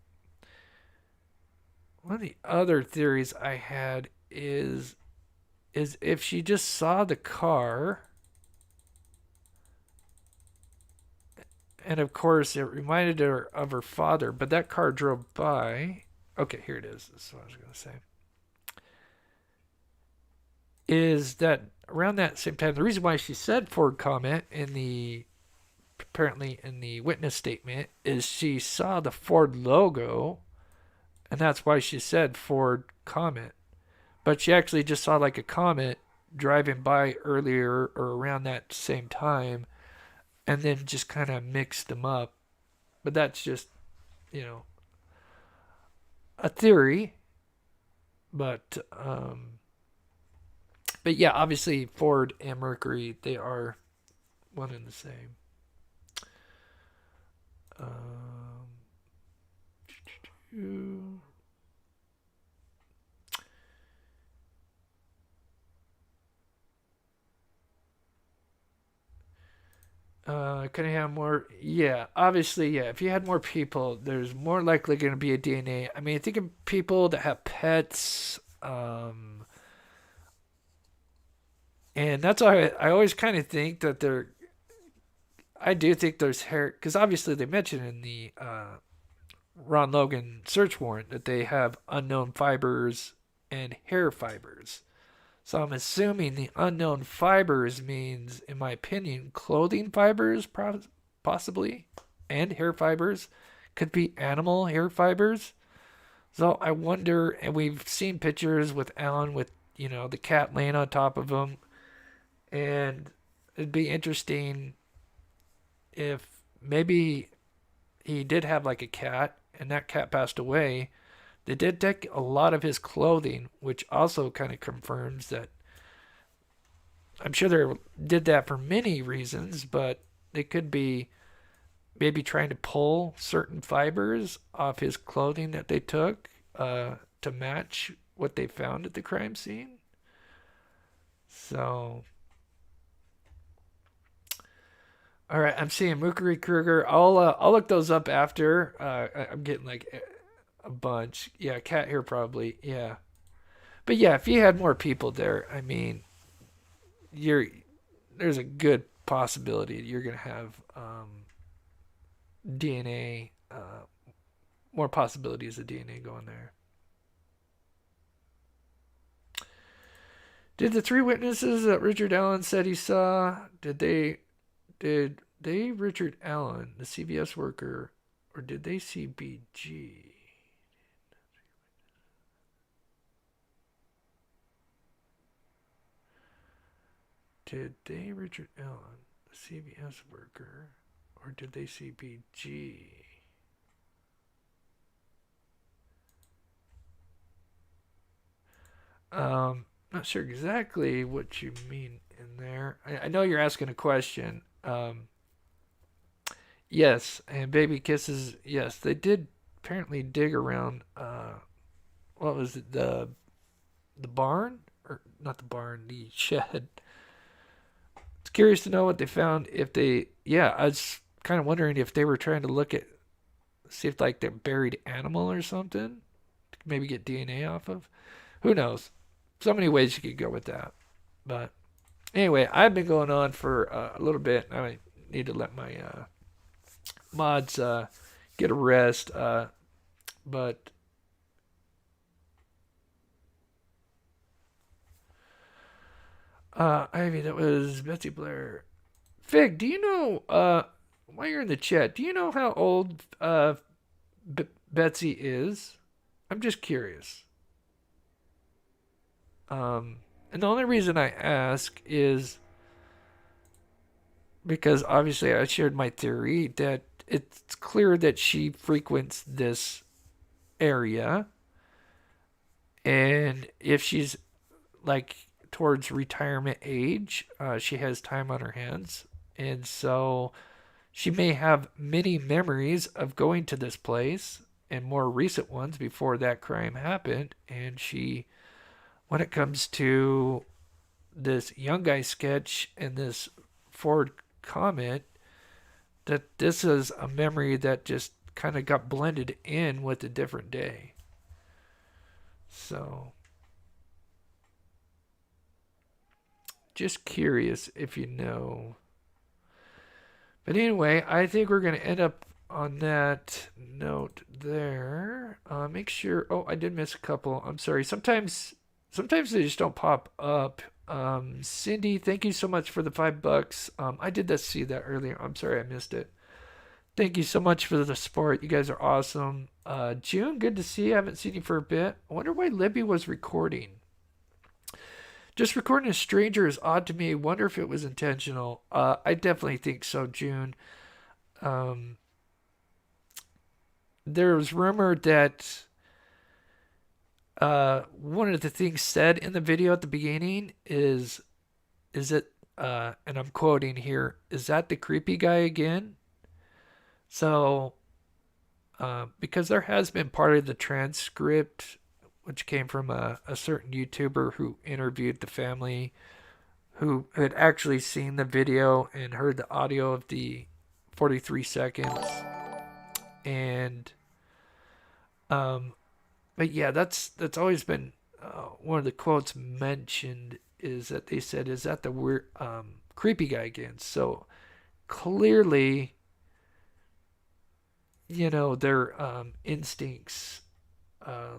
One of the other theories I had is is if she just saw the car, and of course it reminded her of her father, but that car drove by. Okay, here it is. This is what I was going to say. Is that around that same time, the reason why she said Ford Comet in the apparently in the witness statement is she saw the Ford logo, and that's why she said Ford Comet. But she actually just saw like a comet driving by earlier or around that same time, and then just kind of mixed them up. But that's just, you know, a theory. But but yeah, obviously Ford and Mercury, they are one and the same. Um, can I have more? Yeah, obviously, yeah. If you had more people, there's more likely going to be a DNA. I mean, I think of people that have pets, and that's why I always kind of think that there. I do think there's hair, because obviously they mentioned in the Ron Logan search warrant that they have unknown fibers and hair fibers. So I'm assuming the unknown fibers means, in my opinion, clothing fibers, possibly, and hair fibers. Could be animal hair fibers. So I wonder, and we've seen pictures with Alan with, the cat laying on top of him. And it'd be interesting if maybe he did have like a cat and that cat passed away. They did take a lot of his clothing, which also kind of confirms that I'm sure they did that for many reasons, but they could be maybe trying to pull certain fibers off his clothing that they took to match what they found at the crime scene. So, all right, I'm seeing Mercury Kruger. I'll look those up after. I'm getting like a bunch. Yeah, cat hair probably. Yeah, but yeah, if you had more people there, I mean, you're there's a good possibility you're gonna have DNA, more possibilities of DNA going there. Did the three witnesses that Richard Allen said he saw, did they Richard Allen, the CVS worker, or did they see BG? Did they Richard Allen, the CVS worker, or did they see BG? Not sure exactly what you mean in there. I know you're asking a question. Yes, and baby kisses. Yes, they did apparently dig around. What was it? The barn, or not the barn? The shed. It's curious to know what they found. If they, yeah, I was kind of wondering if they were trying to look at, see if like they're buried animal or something, maybe get DNA off of. Who knows? So many ways you could go with that. But anyway, I've been going on for a little bit. I need to let my mods get a rest. But Ivy, that was Betsy Blair. Fig, do you know? While you're in the chat, do you know how old Betsy is? I'm just curious. And the only reason I ask is because obviously I shared my theory that it's clear that she frequents this area, and if she's like towards retirement age, she has time on her hands, and so she may have many memories of going to this place and more recent ones before that crime happened, and she, when it comes to this young guy sketch and this Ford comment, that this is a memory that just kind of got blended in with a different day. So, Just curious if you know. But anyway, I think we're going to end up on that note there. Make sure. Oh, I did miss a couple. I'm sorry. Sometimes they just don't pop up. Cindy, thank you so much for the $5. I did see that earlier. I'm sorry I missed it. Thank you so much for the support. You guys are awesome. June, good to see you. I haven't seen you for a bit. I wonder why Libby was recording. Just recording a stranger is odd to me. Wonder if it was intentional. I definitely think so, June. There was rumored that one of the things said in the video at the beginning is it, and I'm quoting here, is that the creepy guy again? So, because there has been part of the transcript, which came from a certain YouTuber who interviewed the family, who had actually seen the video and heard the audio of the 43 seconds. And, but yeah, that's always been one of the quotes mentioned is that they said, is that the weird, creepy guy again? So clearly, their instincts,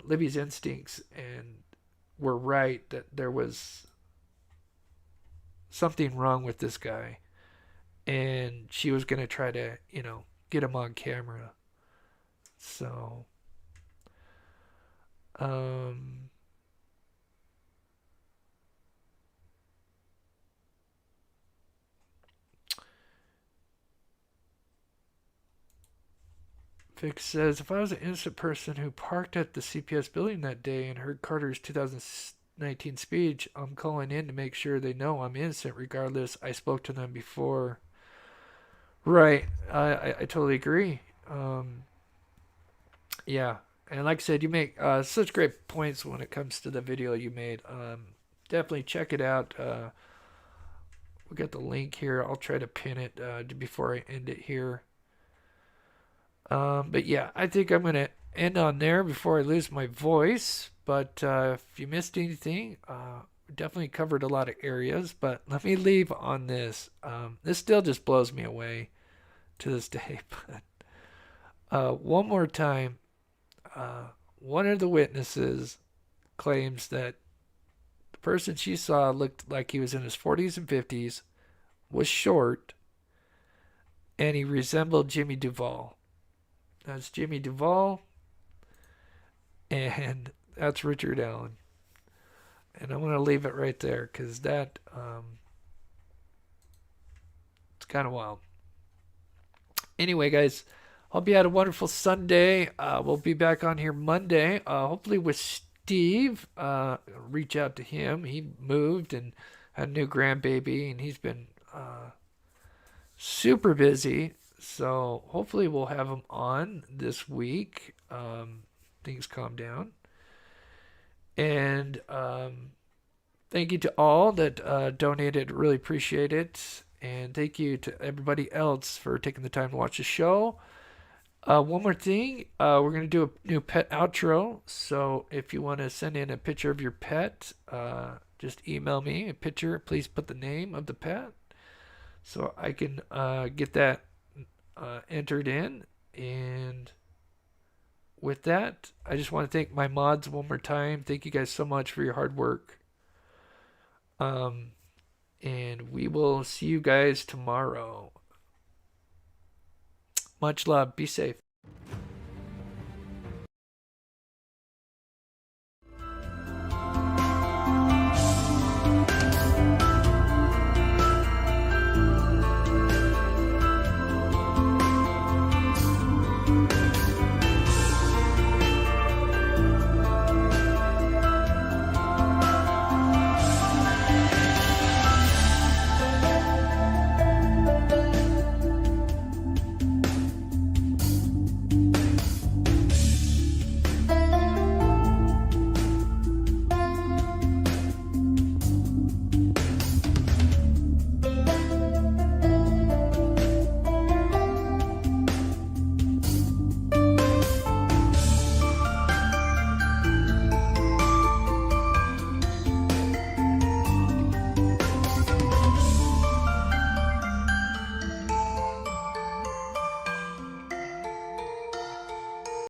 Libby's instincts, and were right that there was something wrong with this guy, and she was gonna try to, get him on camera. So, um, Vic says, if I was an innocent person who parked at the CPS building that day and heard Carter's 2019 speech, I'm calling in to make sure they know I'm innocent regardless. I spoke to them before. Right. I totally agree. Yeah. And like I said, you make such great points when it comes to the video you made. Definitely check it out. We got the link here. I'll try to pin it before I end it here. But yeah, I think I'm going to end on there before I lose my voice. But if you missed anything, we definitely covered a lot of areas. But let me leave on this. This still just blows me away to this day. But one more time, one of the witnesses claims that the person she saw looked like he was in his 40s and 50s, was short, and he resembled Jimmy Duvall. That's Jimmy Duvall, and that's Richard Allen. And I'm going to leave it right there because that, it's kind of wild. Anyway, guys, hope you had a wonderful Sunday. We'll be back on here Monday, hopefully with Steve. Reach out to him. He moved and had a new grandbaby, and he's been super busy. So hopefully we'll have him on this week. Things calm down. And thank you to all that donated. Really appreciate it. And thank you to everybody else for taking the time to watch the show. One more thing. We're going to do a new pet outro. So if you want to send in a picture of your pet, just email me a picture. Please put the name of the pet so I can get that entered in. And with that, I just want to thank my mods one more time. Thank you guys so much for your hard work. And we will see you guys tomorrow. Much love. Be safe.